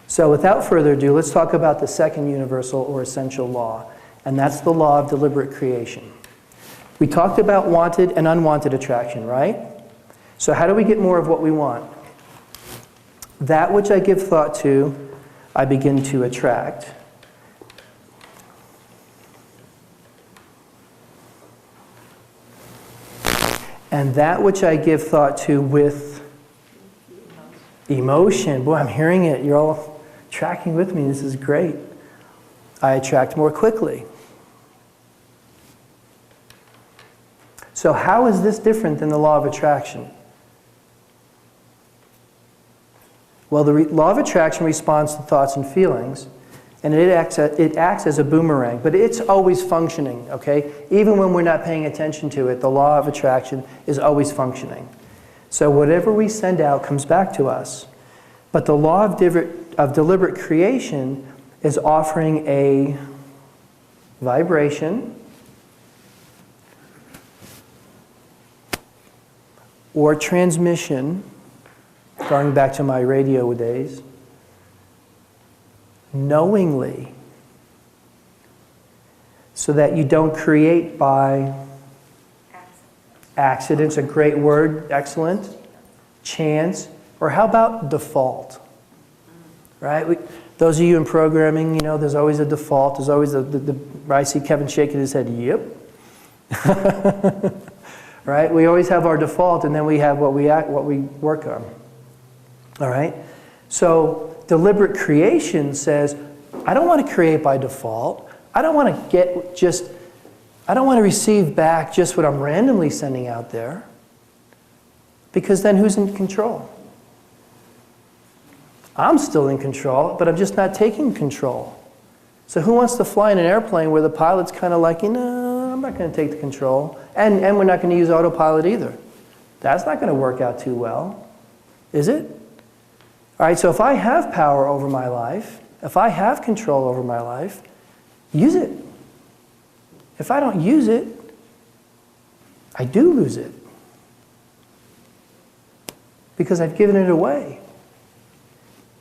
So without further ado, let's talk about the second universal or essential law, and that's the law of deliberate creation. We talked about wanted and unwanted attraction, right? So how do we get more of what we want? That which I give thought to, I begin to attract. And that which I give thought to with emotion. Boy, I'm hearing it. You're all tracking with me. This is great. I attract more quickly. So how is this different than the law of attraction? Well, the law of attraction responds to thoughts and feelings, and it acts as a boomerang, but it's always functioning, okay? Even when we're not paying attention to it, the law of attraction is always functioning. So whatever we send out comes back to us. But the law of deliberate creation is offering a vibration or transmission, going back to my radio days, knowingly, so that you don't create by accidents, a great word, excellent, chance, or how about default? Right? Those of you in programming, you know, there's always a default. There's always I see Kevin shaking his head, yep. Right? We always have our default, and then we have what we work on. All right? So deliberate creation says, I don't want to create by default. I don't want to I don't want to receive back just what I'm randomly sending out there. Because then who's in control? I'm still in control, but I'm just not taking control. So who wants to fly in an airplane where the pilot's kind of like, no, I'm not going to take the control. And we're not going to use autopilot either. That's not going to work out too well, is it? All right, so if I have power over my life, if I have control over my life, use it. If I don't use it, I do lose it. Because I've given it away.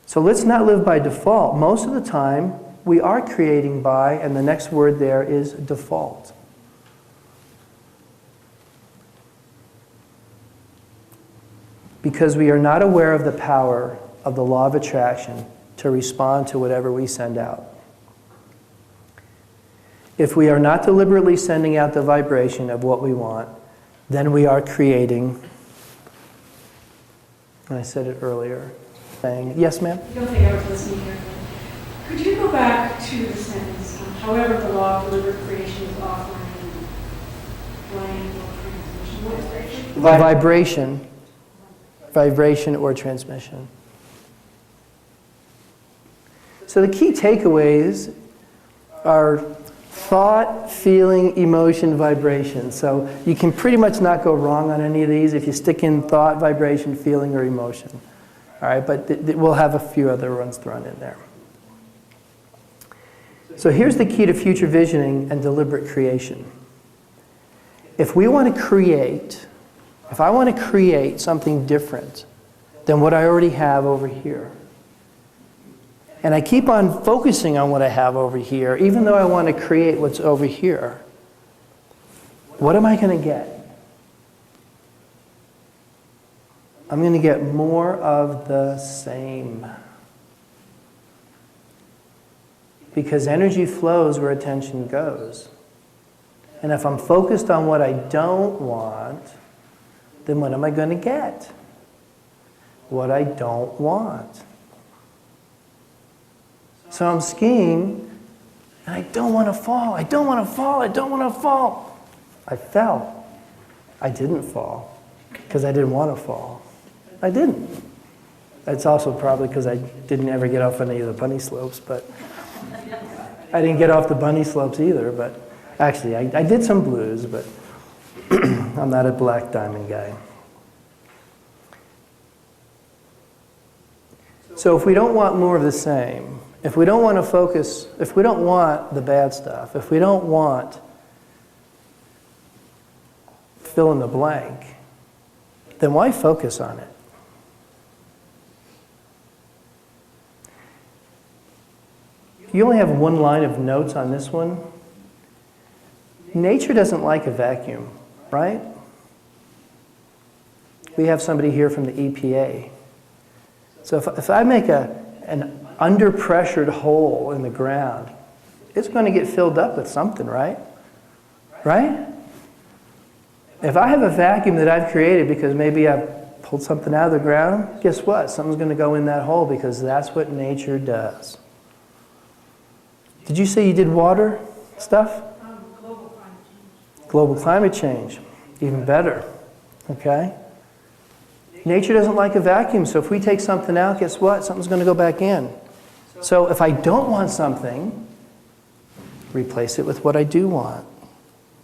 So let's not live by default. Most of the time, we are creating by, and the next word there is default. Because we are not aware of the power of the law of attraction to respond to whatever we send out. If we are not deliberately sending out the vibration of what we want, then we are creating, and I said it earlier, saying, yes, ma'am? I don't think I was listening carefully. Could you go back to the sentence, however the law of deliberate creation is offering blank or transmission? What is that? Vibration. Vibration or transmission. So the key takeaways are thought, feeling, emotion, vibration. So you can pretty much not go wrong on any of these if you stick in thought, vibration, feeling, or emotion. All right, but we'll have a few other ones thrown in there. So here's the key to future visioning and deliberate creation. If we want to create, if I want to create something different than what I already have over here, and I keep on focusing on what I have over here, even though I want to create what's over here, what am I going to get? I'm going to get more of the same. Because energy flows where attention goes. And if I'm focused on what I don't want, then what am I going to get? What I don't want. So I'm skiing, and I don't want to fall. I don't want to fall. I don't want to fall. I fell. I didn't fall because I didn't want to fall. I didn't. That's also probably because I didn't ever get off any of the bunny slopes, but I didn't get off the bunny slopes either, but actually I did some blues, but I'm not a black diamond guy. So if we don't want more of the same, if we don't want to focus, if we don't want the bad stuff, if we don't want fill in the blank, then why focus on it? You only have one line of notes on this one. Nature doesn't like a vacuum, right? We have somebody here from the EPA. So if I make an under-pressured hole in the ground, it's going to get filled up with something, right? Right? If I have a vacuum that I've created because maybe I've pulled something out of the ground, guess what? Something's going to go in that hole because that's what nature does. Did you say you did water stuff? Global climate change. Global climate change. Even better. Okay? Nature doesn't like a vacuum, so if we take something out, guess what? Something's going to go back in. So if I don't want something, replace it with what I do want.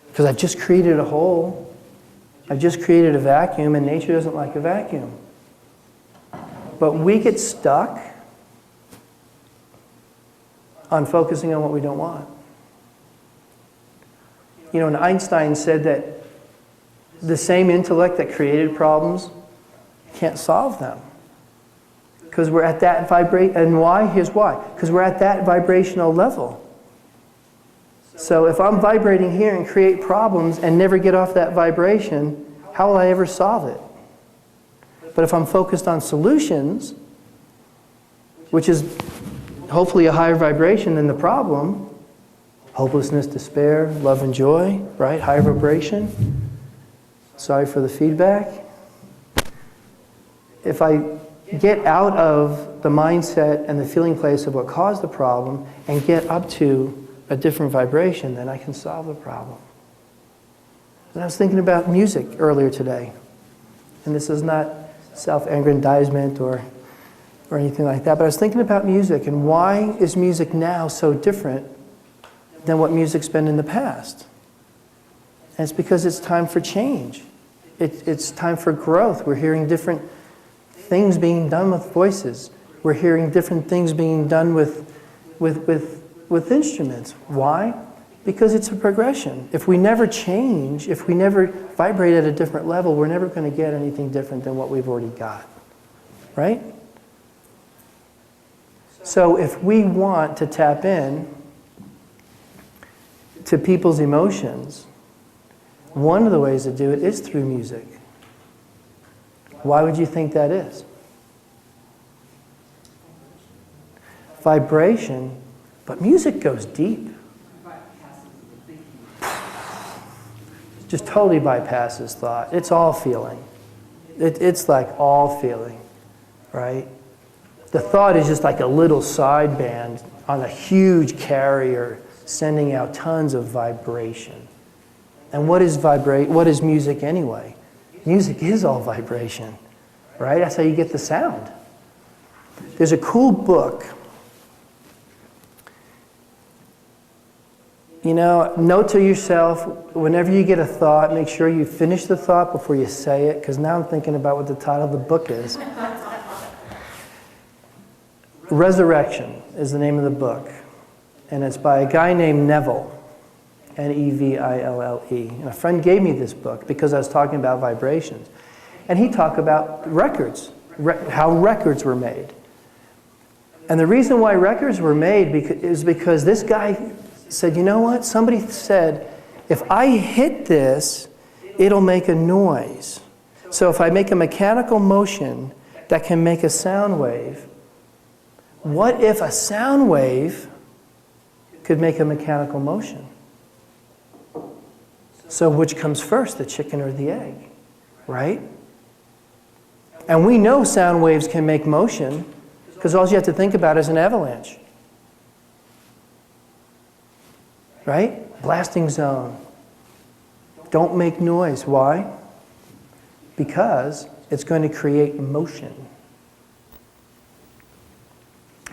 Because I've just created a hole. I've just created a vacuum, and nature doesn't like a vacuum. But we get stuck on focusing on what we don't want. You know, and Einstein said that the same intellect that created problems can't solve them. Because we're at that vibration, and why? Here's why. Because we're at that vibrational level. So if I'm vibrating here and create problems and never get off that vibration, how will I ever solve it? But if I'm focused on solutions, which is hopefully a higher vibration than the problem, hopelessness, despair, love and joy, right? Higher vibration. Sorry for the feedback. If I get out of the mindset and the feeling place of what caused the problem and get up to a different vibration, then I can solve the problem. And I was thinking about music earlier today. And this is not self-aggrandizement or anything like that, but I was thinking about music and why is music now so different than what music's been in the past? And it's because it's time for change. It's time for growth. We're hearing different things being done with voices. We're hearing different things being done with instruments. Why? Because it's a progression. If we never change, if we never vibrate at a different level, we're never going to get anything different than what we've already got. Right? So if we want to tap in to people's emotions, one of the ways to do it is through music. Why would you think that is? Vibration, but music goes deep. Just totally bypasses thought. It's all feeling. It's like all feeling, right? The thought is just like a little sideband on a huge carrier sending out tons of vibration. And what is music anyway? Music is all vibration, right? That's how you get the sound. There's a cool book. You know, note to yourself, whenever you get a thought, make sure you finish the thought before you say it, because now I'm thinking about what the title of the book is. Resurrection is the name of the book, and it's by a guy named Neville, Neville. And a friend gave me this book because I was talking about vibrations. And he talked about records, how records were made. And the reason why records were made is because this guy said, you know what? Somebody said, if I hit this, it'll make a noise. So if I make a mechanical motion that can make a sound wave, what if a sound wave could make a mechanical motion? So which comes first, the chicken or the egg, right? And we know sound waves can make motion because all you have to think about is an avalanche. Right? Blasting zone. Don't make noise. Why? Because it's going to create motion.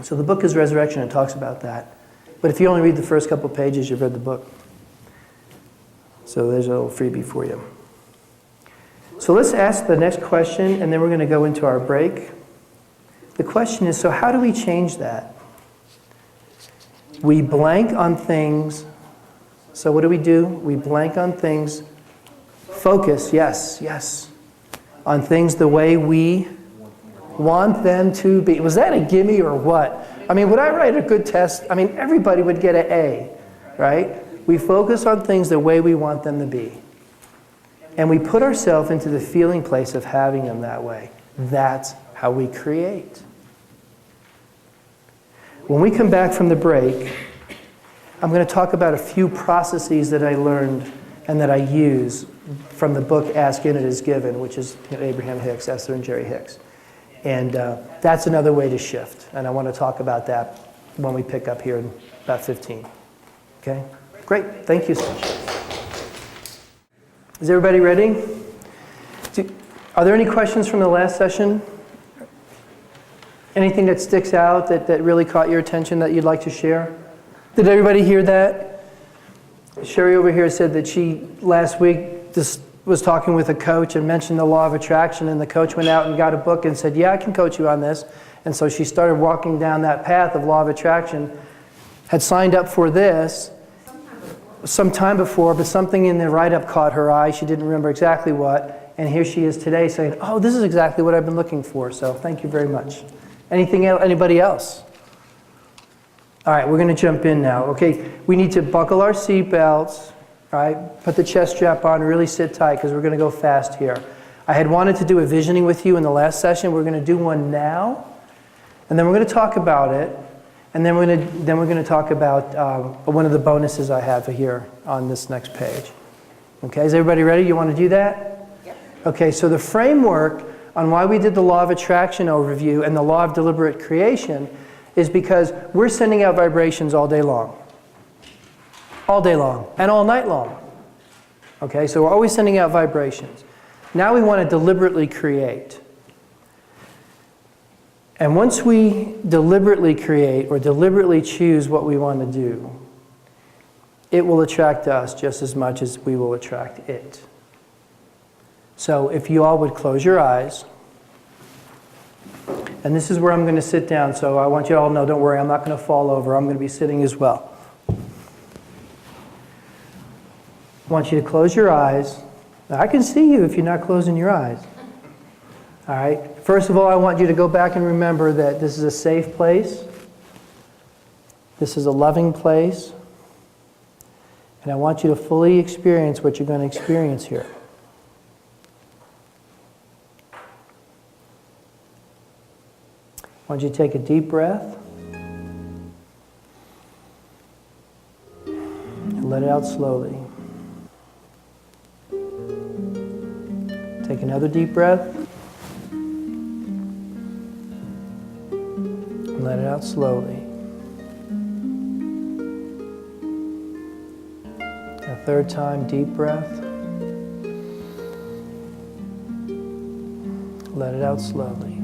So the book is Resurrection and talks about that. But if you only read the first couple pages, you've read the book. So there's a little freebie for you. So let's ask the next question, and then we're going to go into our break. The question is, so how do we change that? We blank on things. So what do? We blank on things. Focus, yes. On things the way we want them to be. Was that a gimme or what? I mean, would I write a good test? I mean, everybody would get an A, right? We focus on things the way we want them to be. And we put ourselves into the feeling place of having them that way. That's how we create. When we come back from the break, I'm going to talk about a few processes that I learned and that I use from the book Ask and It Is Given, which is Abraham Hicks, Esther and Jerry Hicks. And that's another way to shift. And I want to talk about that when we pick up here in about 15. Okay? Great. Thank you so much. Is everybody ready? Are there any questions from the last session? Anything that sticks out that really caught your attention that you'd like to share? Did everybody hear that? Sherry over here said that she, last week, just was talking with a coach and mentioned the law of attraction, and the coach went out and got a book and said, yeah, I can coach you on this. And so she started walking down that path of law of attraction, had signed up for this some time before, but something in the write-up caught her eye. She didn't remember exactly what. And here she is today saying, oh, this is exactly what I've been looking for. So thank you very much. Anything else? Anybody else? All right, we're going to jump in now. Okay, we need to buckle our seatbelts, right? Put the chest strap on, really sit tight because we're going to go fast here. I had wanted to do a visioning with you in the last session. We're going to do one now, and then we're going to talk about it. And then we're going to talk about one of the bonuses I have here on this next page. Okay, is everybody ready? You want to do that? Yep. Okay, so the framework on why we did the law of attraction overview and the law of deliberate creation is because we're sending out vibrations all day long. All day long and all night long. Okay, so we're always sending out vibrations. Now we want to deliberately create. And once we deliberately create or deliberately choose what we want to do, it will attract us just as much as we will attract it. So if you all would close your eyes, and this is where I'm going to sit down, so I want you all to know, don't worry, I'm not going to fall over. I'm going to be sitting as well. I want you to close your eyes. Now, I can see you if you're not closing your eyes. All right. First of all, I want you to go back and remember that this is a safe place. This is a loving place. And I want you to fully experience what you're going to experience here. I want you to take a deep breath. And let it out slowly. Take another deep breath. And let it out slowly. A third time, deep breath. Let it out slowly.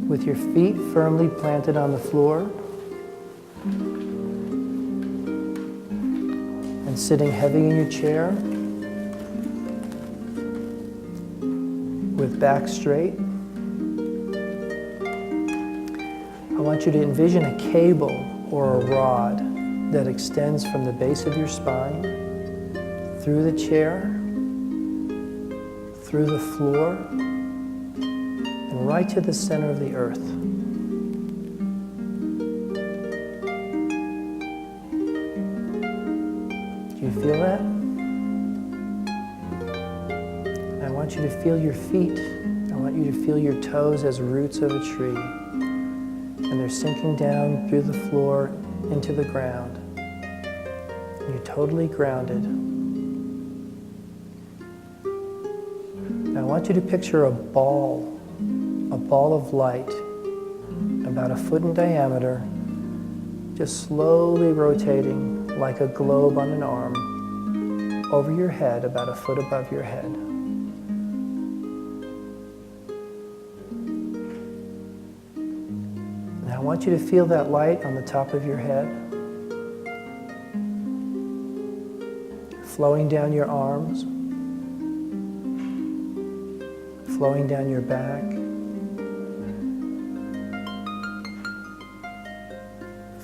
With your feet firmly planted on the floor and sitting heavy in your chair with back straight. I want you to envision a cable or a rod that extends from the base of your spine, through the chair, through the floor, and right to the center of the earth. Do you feel that? I want you to feel your feet. I want you to feel your toes as roots of a tree. And they're sinking down through the floor into the ground. You're totally grounded. Now I want you to picture a ball of light, about a foot in diameter, just slowly rotating like a globe on an arm over your head, about a foot above your head. Now I want you to feel that light on the top of your head, flowing down your arms, flowing down your back,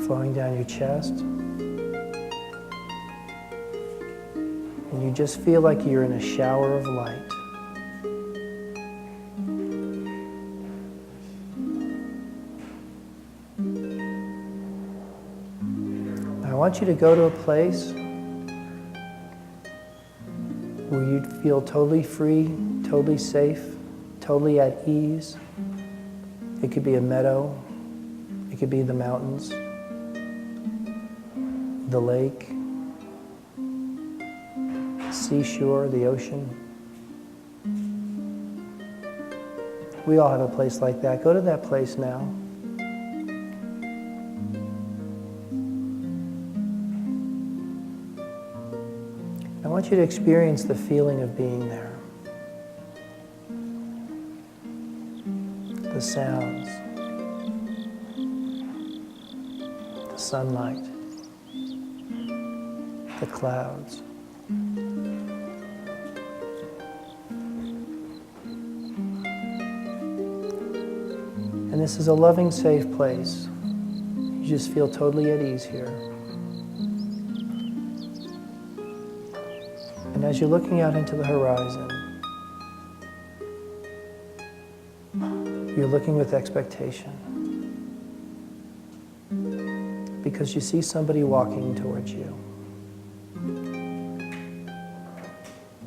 flowing down your chest. And you just feel like you're in a shower of light. I want you to go to a place where you feel totally free, totally safe, totally at ease. It could be a meadow, it could be the mountains, the lake, seashore, the ocean. We all have a place like that. Go to that place now. I want you to experience the feeling of being there. The sounds, the sunlight, the clouds. And this is a loving, safe place. You just feel totally at ease here. And as you're looking out into the horizon, you're looking with expectation. Because you see somebody walking towards you.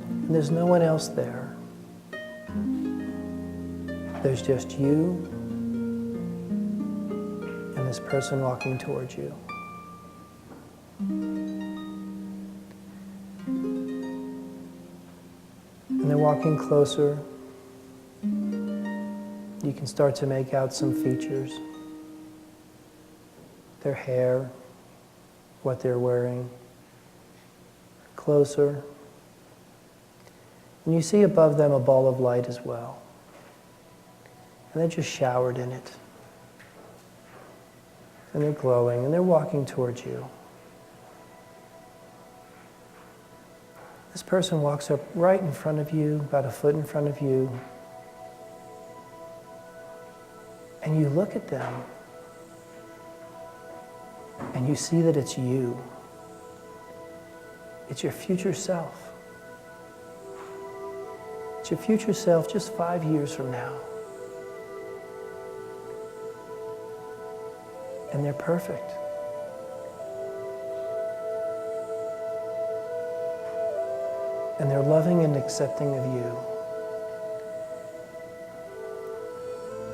And there's no one else there. There's just you and this person walking towards you. And they're walking closer. You can start to make out some features. Their hair, what they're wearing. Closer. And you see above them a ball of light as well. And they're just showered in it. And they're glowing, and they're walking towards you. This person walks up right in front of you, about a foot in front of you. And you look at them, and you see that it's you. It's your future self. It's your future self just 5 years from now. And they're perfect. And they're loving and accepting of you.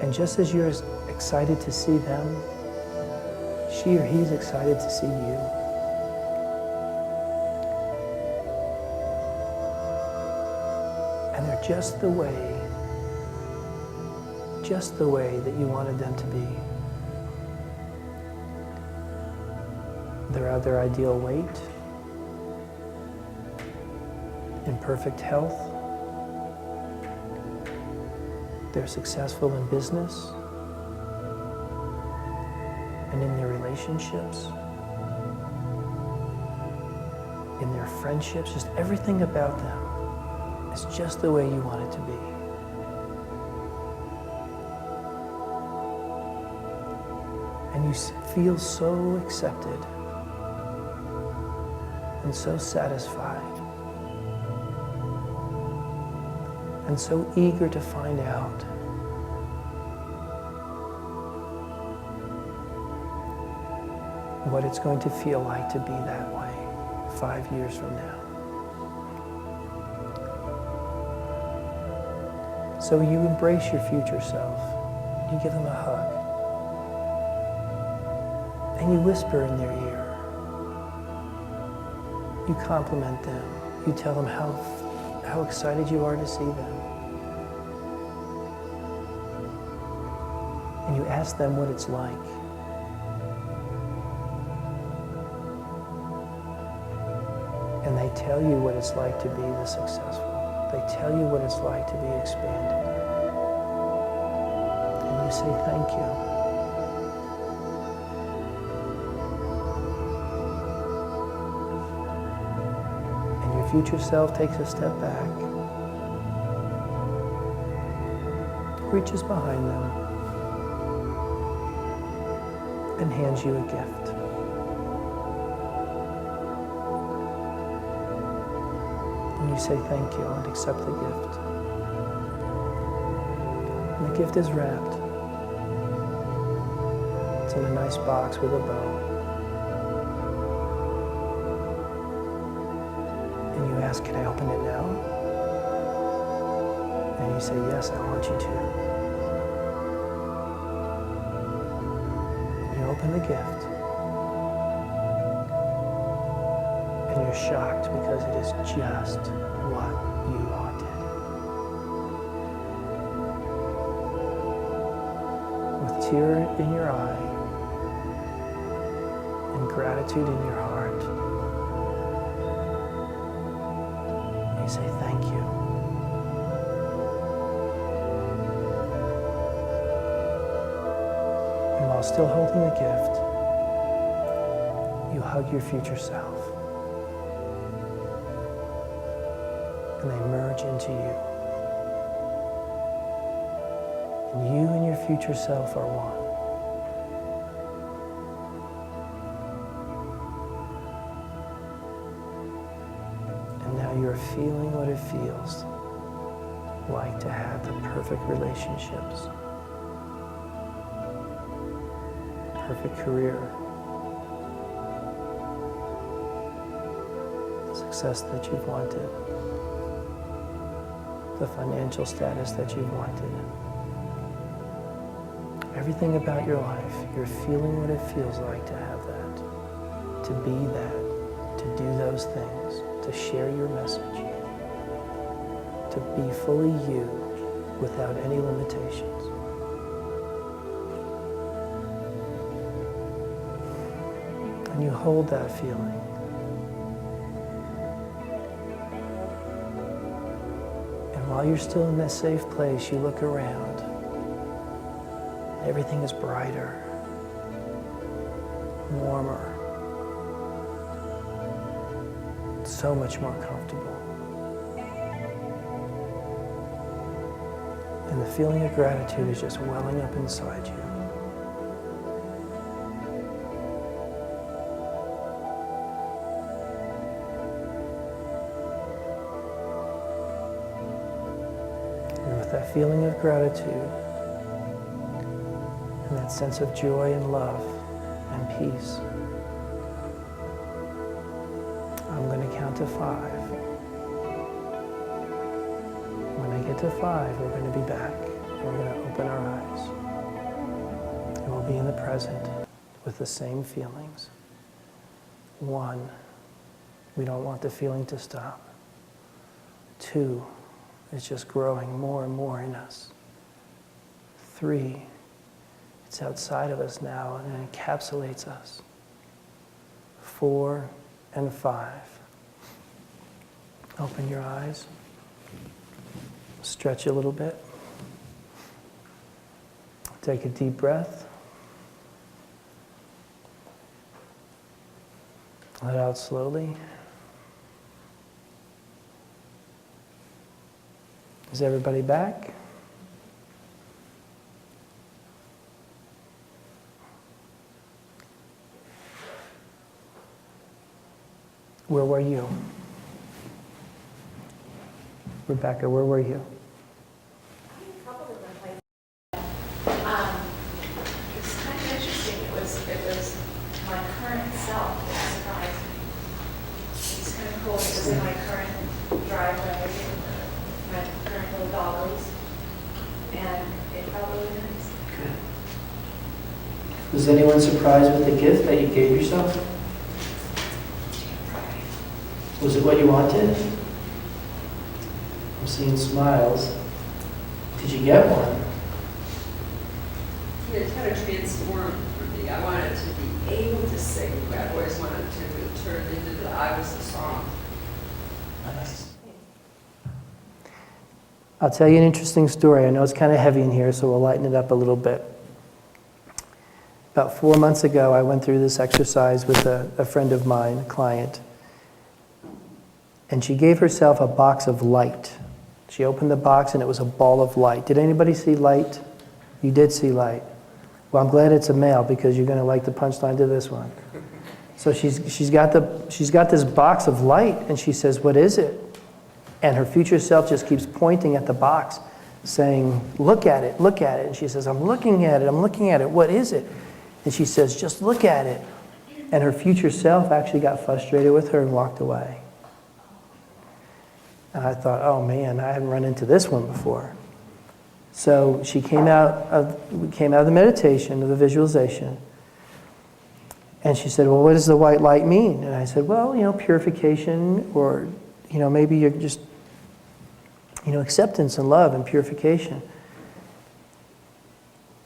And just as you're excited to see them, she or he's excited to see you. And they're just the way that you wanted them to be. They're at their ideal weight, in perfect health. They're successful in business and in their relationships, in their friendships, just everything about them is just the way you want it to be. And you feel so accepted and so satisfied and so eager to find out what it's going to feel like to be that way 5 years from now. So you embrace your future self. You give them a hug. And you whisper in their ear, You compliment them. You tell them how excited you are to see them. And you ask them what it's like. And they tell you what it's like to be the successful. They tell you what it's like to be expanded. And you say thank you. And your future self takes a step back, reaches behind them, and hands you a gift. And you say thank you and accept the gift. And the gift is wrapped. It's in a nice box with a bow. And you ask, can I open it now? And you say, yes, I want you to. You open the gift. And you're shocked because it is just what you wanted. With tear in your eye and gratitude in your heart, you say thank you. And while still holding the gift, you hug your future self. And they merge into you. And you and your future self are one. And now you're feeling what it feels like to have the perfect relationships, perfect career, the success that you've wanted, the financial status that you've wanted. Everything about your life, you're feeling what it feels like to have that, to be that, to do those things, to share your message, to be fully you without any limitations. And you hold that feeling. While you're still in that safe place, you look around. Everything is brighter, warmer, so much more comfortable. And the feeling of gratitude is just welling up inside you. That feeling of gratitude and that sense of joy and love and peace. I'm going to count to 5. When I get to 5, we're going to be back and we're going to open our eyes. And we'll be in the present with the same feelings. 1, we don't want the feeling to stop. 2, it's just growing more and more in us. 3, it's outside of us now and it encapsulates us. 4 and 5. Open your eyes. Stretch a little bit. Take a deep breath. Let out slowly. Is everybody back? Where were you? Rebecca, where were you? A couple different places. It's kind of interesting. It was my current self that surprised me. It's kind of cool. It was in my current driveway, my current little dollies, and it felt really nice. Good. Was anyone surprised with the gift that you gave yourself? Was it what you wanted? I'm seeing smiles. Did you get one? Yeah, it kind of transformed for me. I wanted to be able to sing. I always wanted to turn into the I was the song. Nice. I'll tell you an interesting story. I know it's kind of heavy in here, so we'll lighten it up a little bit. About 4 months ago, I went through this exercise with a friend of mine, a client, and she gave herself a box of light. She opened the box and it was a ball of light. Did anybody see light? You did see light. Well, I'm glad it's a male because you're going to like the punchline to this one. So she's got this box of light and she says, "What is it?" And her future self just keeps pointing at the box, saying, "Look at it, look at it." And she says, "I'm looking at it, I'm looking at it. What is it?" And she says, "Just look at it." And her future self actually got frustrated with her and walked away. And I thought, oh man, I haven't run into this one before. So we came out of the meditation, of the visualization. And she said, "Well, what does the white light mean?" And I said, "Well, purification, or, maybe you're just, acceptance and love and purification."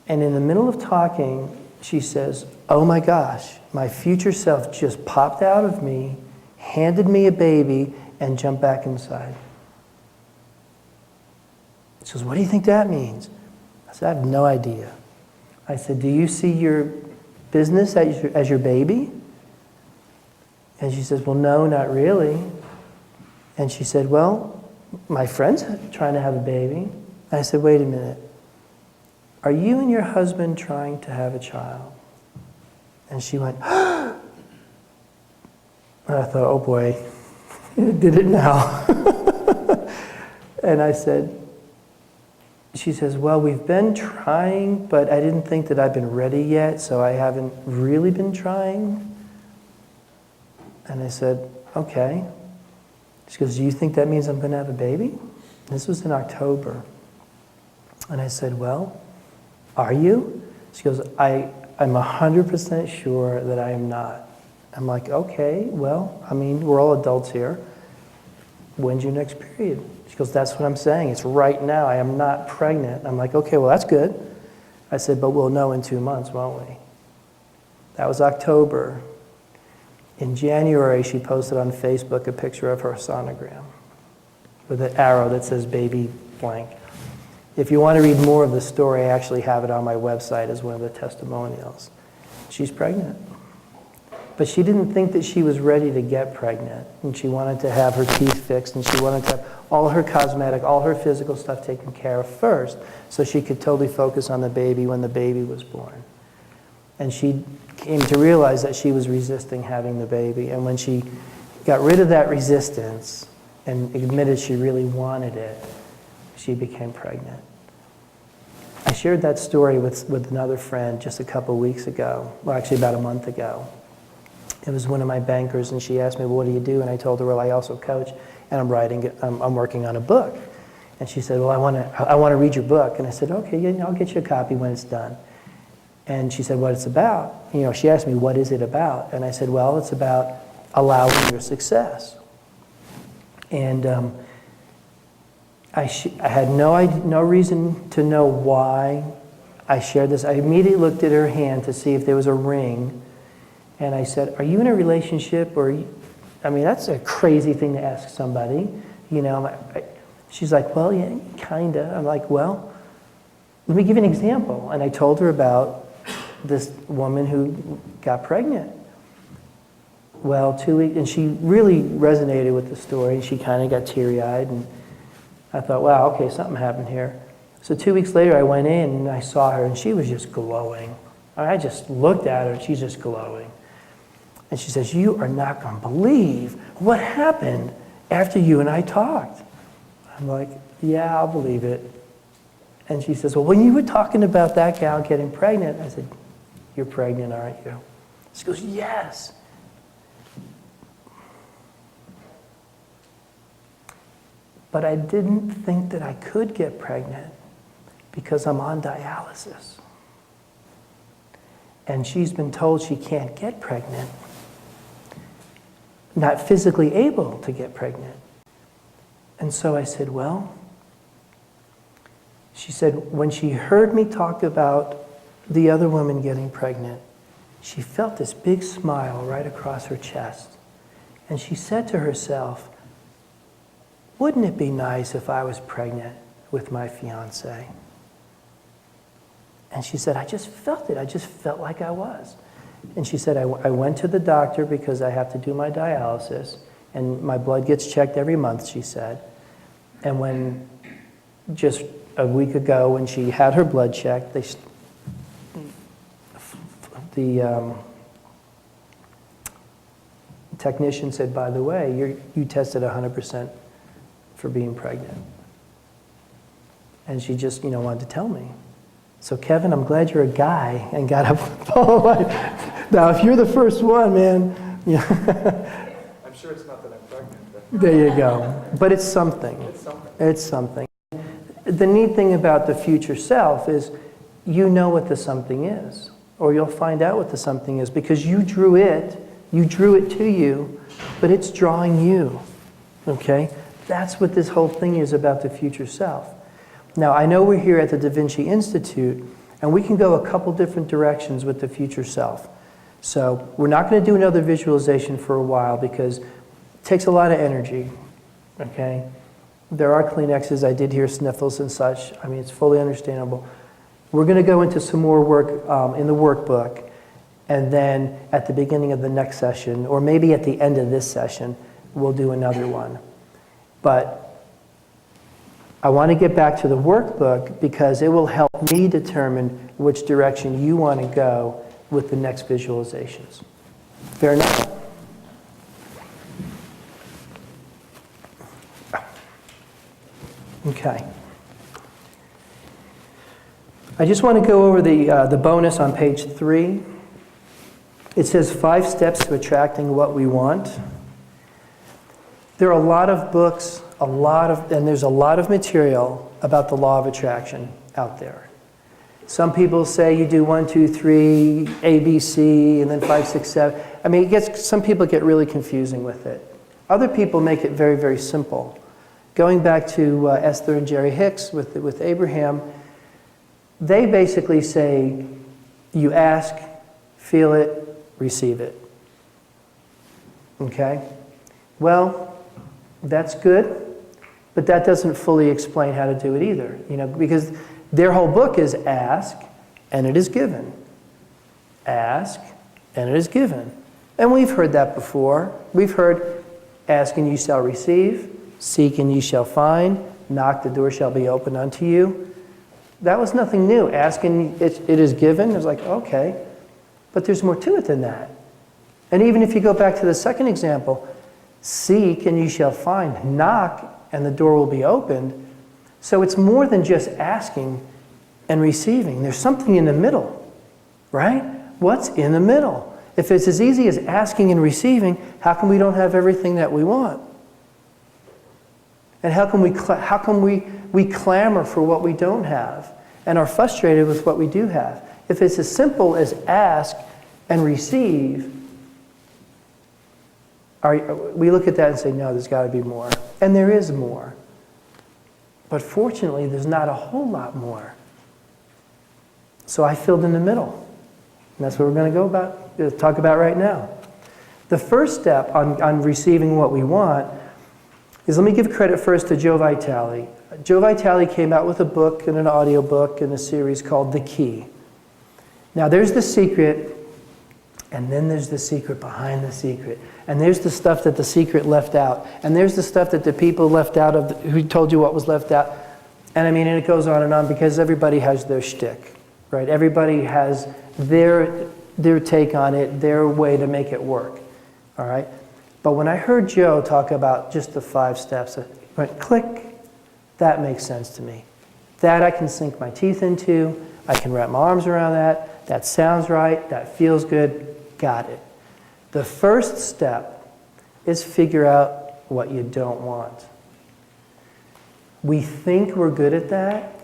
And in the middle of talking, she says, "Oh my gosh, my future self just popped out of me, handed me a baby, and jumped back inside." She goes, "What do you think that means?" I said, "I have no idea." I said, "Do you see your business as your baby?" And she says, "Well, no, not really." And she said, "Well, my friend's trying to have a baby." I said, "Wait a minute. Are you and your husband trying to have a child?" And she went, and I thought, oh boy, did it now. And I said, she says, "Well, we've been trying, but I didn't think that I've been ready yet, so I haven't really been trying." And I said, "Okay." She goes, "Do you think that means I'm going to have a baby?" This was in October. And I said, "Well, are you?" She goes, I'm 100% sure that I am not." I'm like, "Okay, well, we're all adults here. When's your next period?" She goes, "That's what I'm saying. It's right now. I am not pregnant." I'm like, "Okay, well, that's good." I said, "But we'll know in 2 months, won't we?" That was October. In January, she posted on Facebook a picture of her sonogram with an arrow that says baby blank. If you want to read more of the story, I actually have it on my website as one of the testimonials. She's pregnant. But she didn't think that she was ready to get pregnant. And she wanted to have her teeth fixed, and she wanted to have all her cosmetic, all her physical stuff taken care of first, so she could totally focus on the baby when the baby was born. And she came to realize that she was resisting having the baby. And when she got rid of that resistance and admitted she really wanted it, she became pregnant. I shared that story with another friend just a couple weeks ago, well, actually about a month ago. It was one of my bankers, and she asked me, "Well, what do you do?" And I told her, "Well, I also coach, and I'm working on a book." And she said, "Well, I want to read your book." And I said, "Okay, yeah, I'll get you a copy when it's done." And she said, "What it's about?" She asked me, "What is it about?" And I said, "Well, it's about allowing your success." And I had no reason to know why I shared this. I immediately looked at her hand to see if there was a ring. And I said, "Are you in a relationship?" That's a crazy thing to ask somebody. She's like, "Well, yeah, kind of." I'm like, "Well, let me give you an example." And I told her about this woman who got pregnant. Well, 2 weeks, and she really resonated with the story. She kind of got teary-eyed, and I thought, wow, okay, something happened here. So 2 weeks later, I went in and I saw her, and she was just glowing. I just looked at her, and she's just glowing. And she says, "You are not going to believe what happened after you and I talked." I'm like, "Yeah, I'll believe it." And she says, "Well, when you were talking about that gal getting pregnant," I said, "You're pregnant, aren't you?" She goes, "Yes." But I didn't think that I could get pregnant because I'm on dialysis. And she's been told she can't get pregnant. not physically able to get pregnant. And so I said, well, she said, when she heard me talk about the other woman getting pregnant, she felt this big smile right across her chest. And she said to herself, wouldn't it be nice if I was pregnant with my fiance? And she said, I just felt it. I just felt like I was. And she said, I went to the doctor because I have to do my dialysis, and my blood gets checked every month, she said. And when, just a week ago, when she had her blood checked, the technician said, by the way, you tested 100% for being pregnant. And she just, wanted to tell me. So Kevin, I'm glad you're a guy and got up and followed my... Now, if you're the first one, man, I'm sure it's not that I'm pregnant, but... There you go. But it's something. It's something. It's something. The neat thing about the future self is you know what the something is, or you'll find out what the something is because you drew it to you, but it's drawing you, okay? That's what this whole thing is about the future self. Now, I know we're here at the DaVinci Institute, and we can go a couple different directions with the future self. So we're not going to do another visualization for a while because it takes a lot of energy, okay? There are Kleenexes. I did hear sniffles and such. I mean, it's fully understandable. We're going to go into some more work in the workbook, and then at the beginning of the next session, or maybe at the end of this session, we'll do another one. But I want to get back to the workbook because it will help me determine which direction you want to go with the next visualizations. Fair enough? Okay. I just want to go over the bonus on page 3. It says 5 steps to attracting what we want. There are a lot of books, and there's a lot of material about the law of attraction out there. Some people say you do 1, 2, 3, A, B, C, and then 5, 6, 7. I mean, some people get really confusing with it. Other people make it very, very simple. Going back to Esther and Jerry Hicks with Abraham, they basically say you ask, feel it, receive it. Okay? Well, that's good, but that doesn't fully explain how to do it either. Because their whole book is ask, and it is given. Ask, and it is given. And we've heard that before. We've heard, ask and you shall receive, seek and ye shall find, knock, the door shall be opened unto you. That was nothing new. Ask and it is given. It was like, okay. But there's more to it than that. And even if you go back to the second example, seek and you shall find, knock and the door will be opened. So it's more than just asking and receiving. There's something in the middle, right? What's in the middle? If it's as easy as asking and receiving, how come we don't have everything that we want? And how come we clamor for what we don't have and are frustrated with what we do have? If it's as simple as ask and receive, we look at that and say, no, there's got to be more. And there is more. But fortunately, there's not a whole lot more. So I filled in the middle. And that's what we're going to talk about right now. The first step on receiving what we want is, let me give credit first to Joe Vitale. Joe Vitale came out with a book and an audio book and a series called The Key. Now there's the secret, and then there's the secret behind the secret. And there's the stuff that the secret left out. And there's the stuff that the people left out of, who told you what was left out. And I mean, and it goes on because everybody has their shtick, right? Everybody has their take on it, their way to make it work, all right? But when I heard Joe talk about just the 5 steps, it went click, that makes sense to me. That I can sink my teeth into, I can wrap my arms around that, that sounds right, that feels good, got it. The first step is figure out what you don't want. We think we're good at that,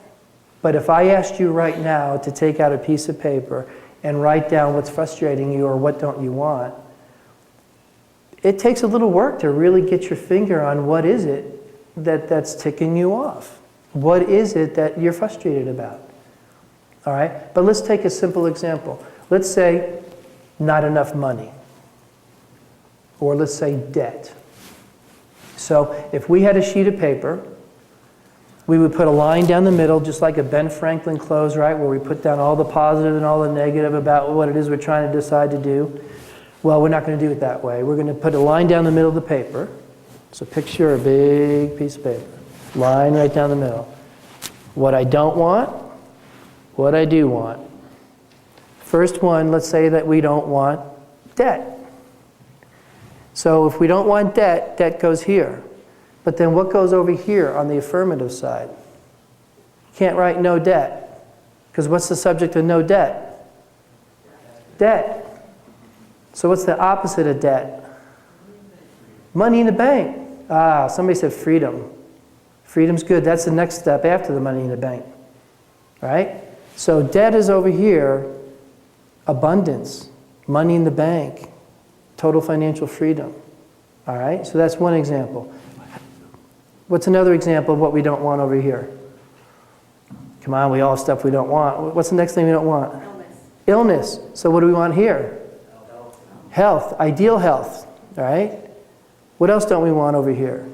but if I asked you right now to take out a piece of paper and write down what's frustrating you or what don't you want, it takes a little work to really get your finger on what is it that's ticking you off. What is it that you're frustrated about? All right? But let's take a simple example. Let's say not enough money. Or let's say debt. So if we had a sheet of paper, we would put a line down the middle, just like a Ben Franklin close, right? Where we put down all the positive and all the negative about what it is we're trying to decide to do. Well, we're not going to do it that way. We're going to put a line down the middle of the paper. So picture a big piece of paper. Line right down the middle. What I don't want, what I do want. First one, let's say that we don't want debt. So if we don't want debt, debt goes here. But then what goes over here on the affirmative side? You can't write no debt. Because what's the subject of no debt? Debt. So what's the opposite of debt? Money in the bank. Ah, somebody said freedom. Freedom's good. That's the next step after the money in the bank. Right? So debt is over here. Abundance. Money in the bank. Total financial freedom. All right? So that's one example. What's another example of what we don't want over here? Come on, we all have stuff we don't want. What's the next thing we don't want? Illness. So what do we want here? Health. Ideal health. All right? What else don't we want over here?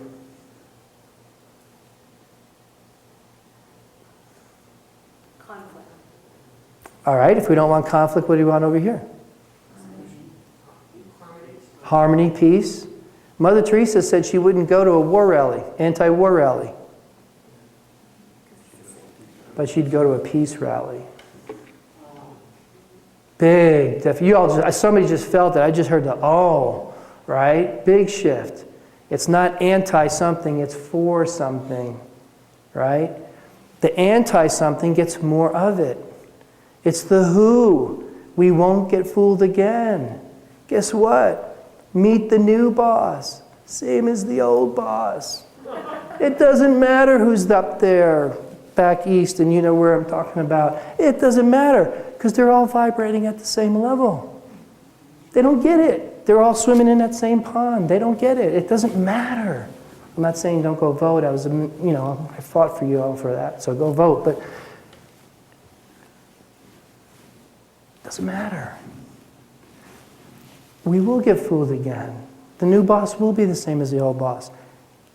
Conflict. All right, if we don't want conflict, what do we want over here? Harmony, peace. Mother Teresa said she wouldn't go to a war rally, anti-war rally. But she'd go to a peace rally. Big. Somebody just felt it. I just heard the oh, right? Big shift. It's not anti-something, it's for something, right? The anti-something gets more of it. It's the who. We won't get fooled again. Guess what? Meet the new boss. Same as the old boss. It doesn't matter who's up there, back east, and you know where I'm talking about. It doesn't matter, because they're all vibrating at the same level. They don't get it. They're all swimming in that same pond. They don't get it. It doesn't matter. I'm not saying don't go vote. I fought for you all for that, so go vote. But it doesn't matter. We will get fooled again. The new boss will be the same as the old boss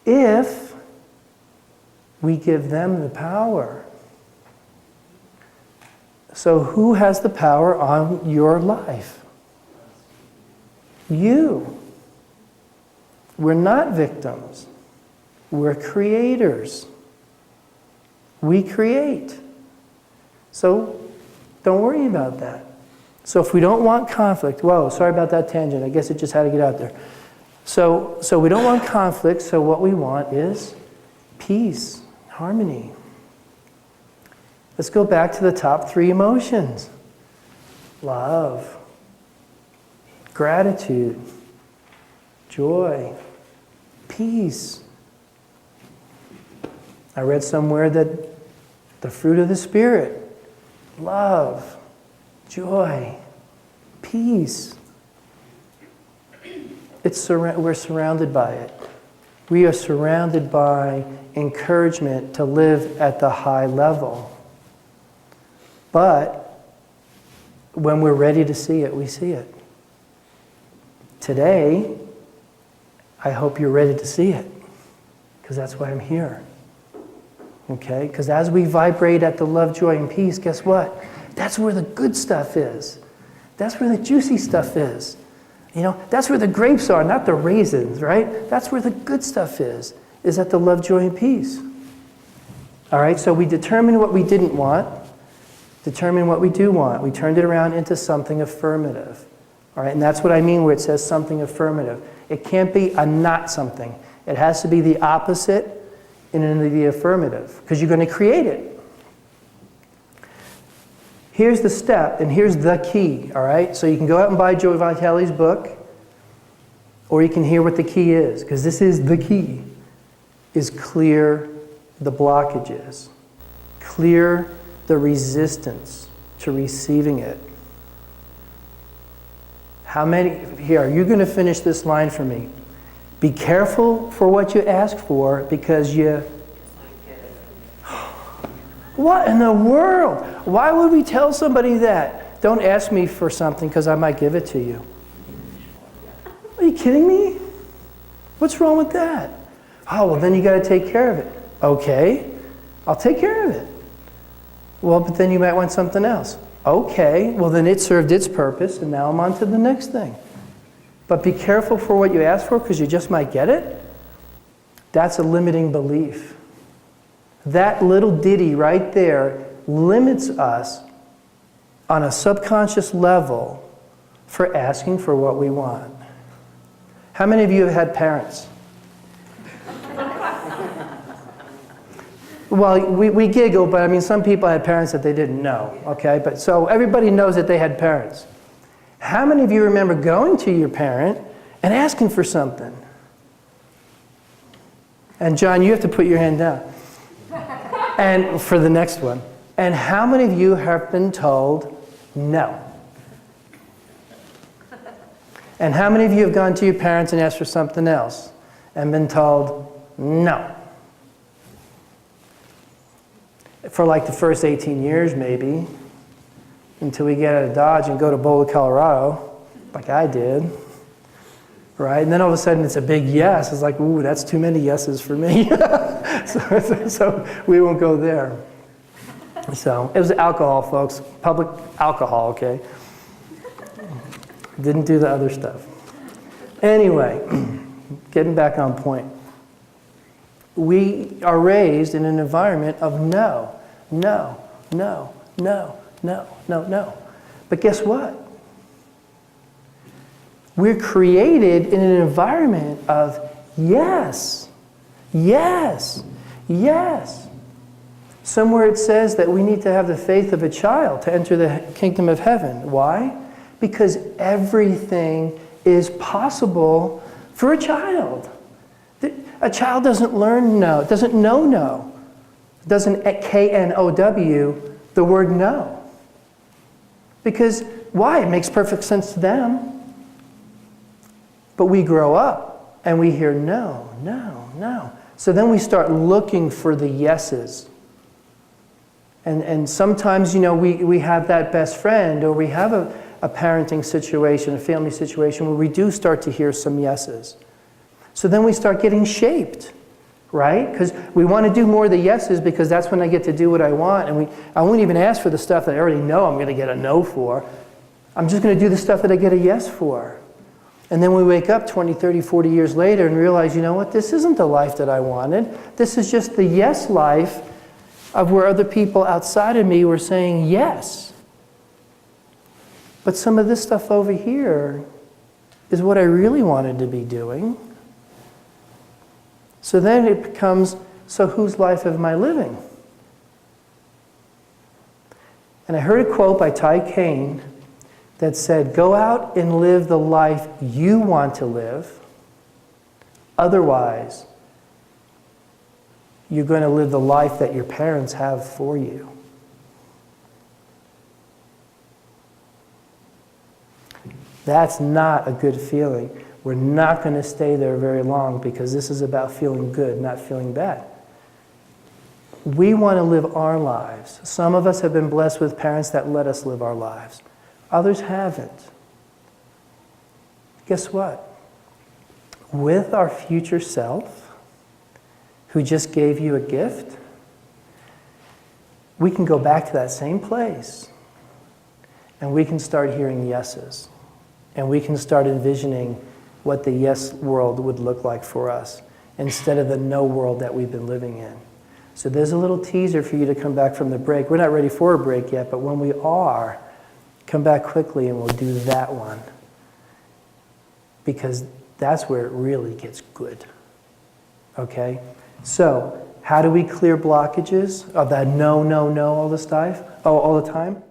if we give them the power. So who has the power on your life? You. We're not victims. We're creators. We create. So don't worry about that. So if we don't want conflict, whoa, sorry about that tangent. I guess it just had to get out there. So we don't want conflict, so what we want is peace, harmony. Let's go back to the top 3 emotions. Love, gratitude, joy, peace. I read somewhere that the fruit of the Spirit, love, joy, peace. We're surrounded by it. We are surrounded by encouragement to live at the high level. But when we're ready to see it, we see it. Today, I hope you're ready to see it, because that's why I'm here. Okay? Because as we vibrate at the love, joy, and peace, guess what? That's where the good stuff is. That's where the juicy stuff is. You know, that's where the grapes are, not the raisins, right? That's where the good stuff is at the love, joy, and peace. All right, so we determined what we didn't want, determined what we do want. We turned it around into something affirmative. All right, and that's what I mean where it says something affirmative. It can't be a not something. It has to be the opposite and in the affirmative, because you're going to create it. Here's the step, and here's the key, all right? So you can go out and buy Joe Vitale's book, or you can hear what the key is, because this is the key, is clear the blockages. Clear the resistance to receiving it. How many, here, you're going to finish this line for me. Be careful for what you ask for because you... What in the world? Why would we tell somebody that? Don't ask me for something because I might give it to you. Are you kidding me? What's wrong with that? Oh, well, then you got to take care of it. Okay, I'll take care of it. Well, but then you might want something else. Okay, well, then it served its purpose, and now I'm on to the next thing. But be careful for what you ask for because you just might get it. That's a limiting belief. That little ditty right there limits us on a subconscious level for asking for what we want. How many of you have had parents? Well, we giggle, but I mean, some people had parents that they didn't know, okay? But so everybody knows that they had parents. How many of you remember going to your parent and asking for something? And John, you have to put your hand down. And for the next one. And how many of you have been told no? And how many of you have gone to your parents and asked for something else and been told no? For like the first 18 years maybe, until we get out of Dodge and go to Boulder, Colorado, like I did, right? And then all of a sudden it's a big yes. It's like, ooh, that's too many yeses for me. so we won't go there. So it was alcohol, folks, public alcohol, okay? Didn't do the other stuff. Anyway, getting back on point. We are raised in an environment of no, no, no, no, no, no, no. But guess what? We're created in an environment of yes, yes, yes. Somewhere it says that we need to have the faith of a child to enter the kingdom of heaven. Why? Because everything is possible for a child. A child doesn't learn no, doesn't know no, doesn't K-N-O-W the word no. Because why? It makes perfect sense to them. But we grow up and we hear no, no, no. So then we start looking for the yeses. And sometimes, you know, we have that best friend or we have a parenting situation, a family situation where we do start to hear some yeses. So then we start getting shaped, right? Because we want to do more of the yeses because that's when I get to do what I want. And I won't even ask for the stuff that I already know I'm going to get a no for. I'm just going to do the stuff that I get a yes for. And then we wake up 20, 30, 40 years later and realize, you know what, this isn't the life that I wanted. This is just the yes life of where other people outside of me were saying yes. But some of this stuff over here is what I really wanted to be doing. So then it becomes, so whose life am I living? And I heard a quote by Ty Kane that said, go out and live the life you want to live. Otherwise, you're going to live the life that your parents have for you. That's not a good feeling. We're not going to stay there very long because this is about feeling good, not feeling bad. We want to live our lives. Some of us have been blessed with parents that let us live our lives. Others haven't. Guess what? With our future self, who just gave you a gift, we can go back to that same place and we can start hearing yeses. And we can start envisioning what the yes world would look like for us instead of the no world that we've been living in. So there's a little teaser for you to come back from the break. We're not ready for a break yet, but when we are, come back quickly and we'll do that one. Because that's where it really gets good. Okay? So, how do we clear blockages of that no, no, no all the time?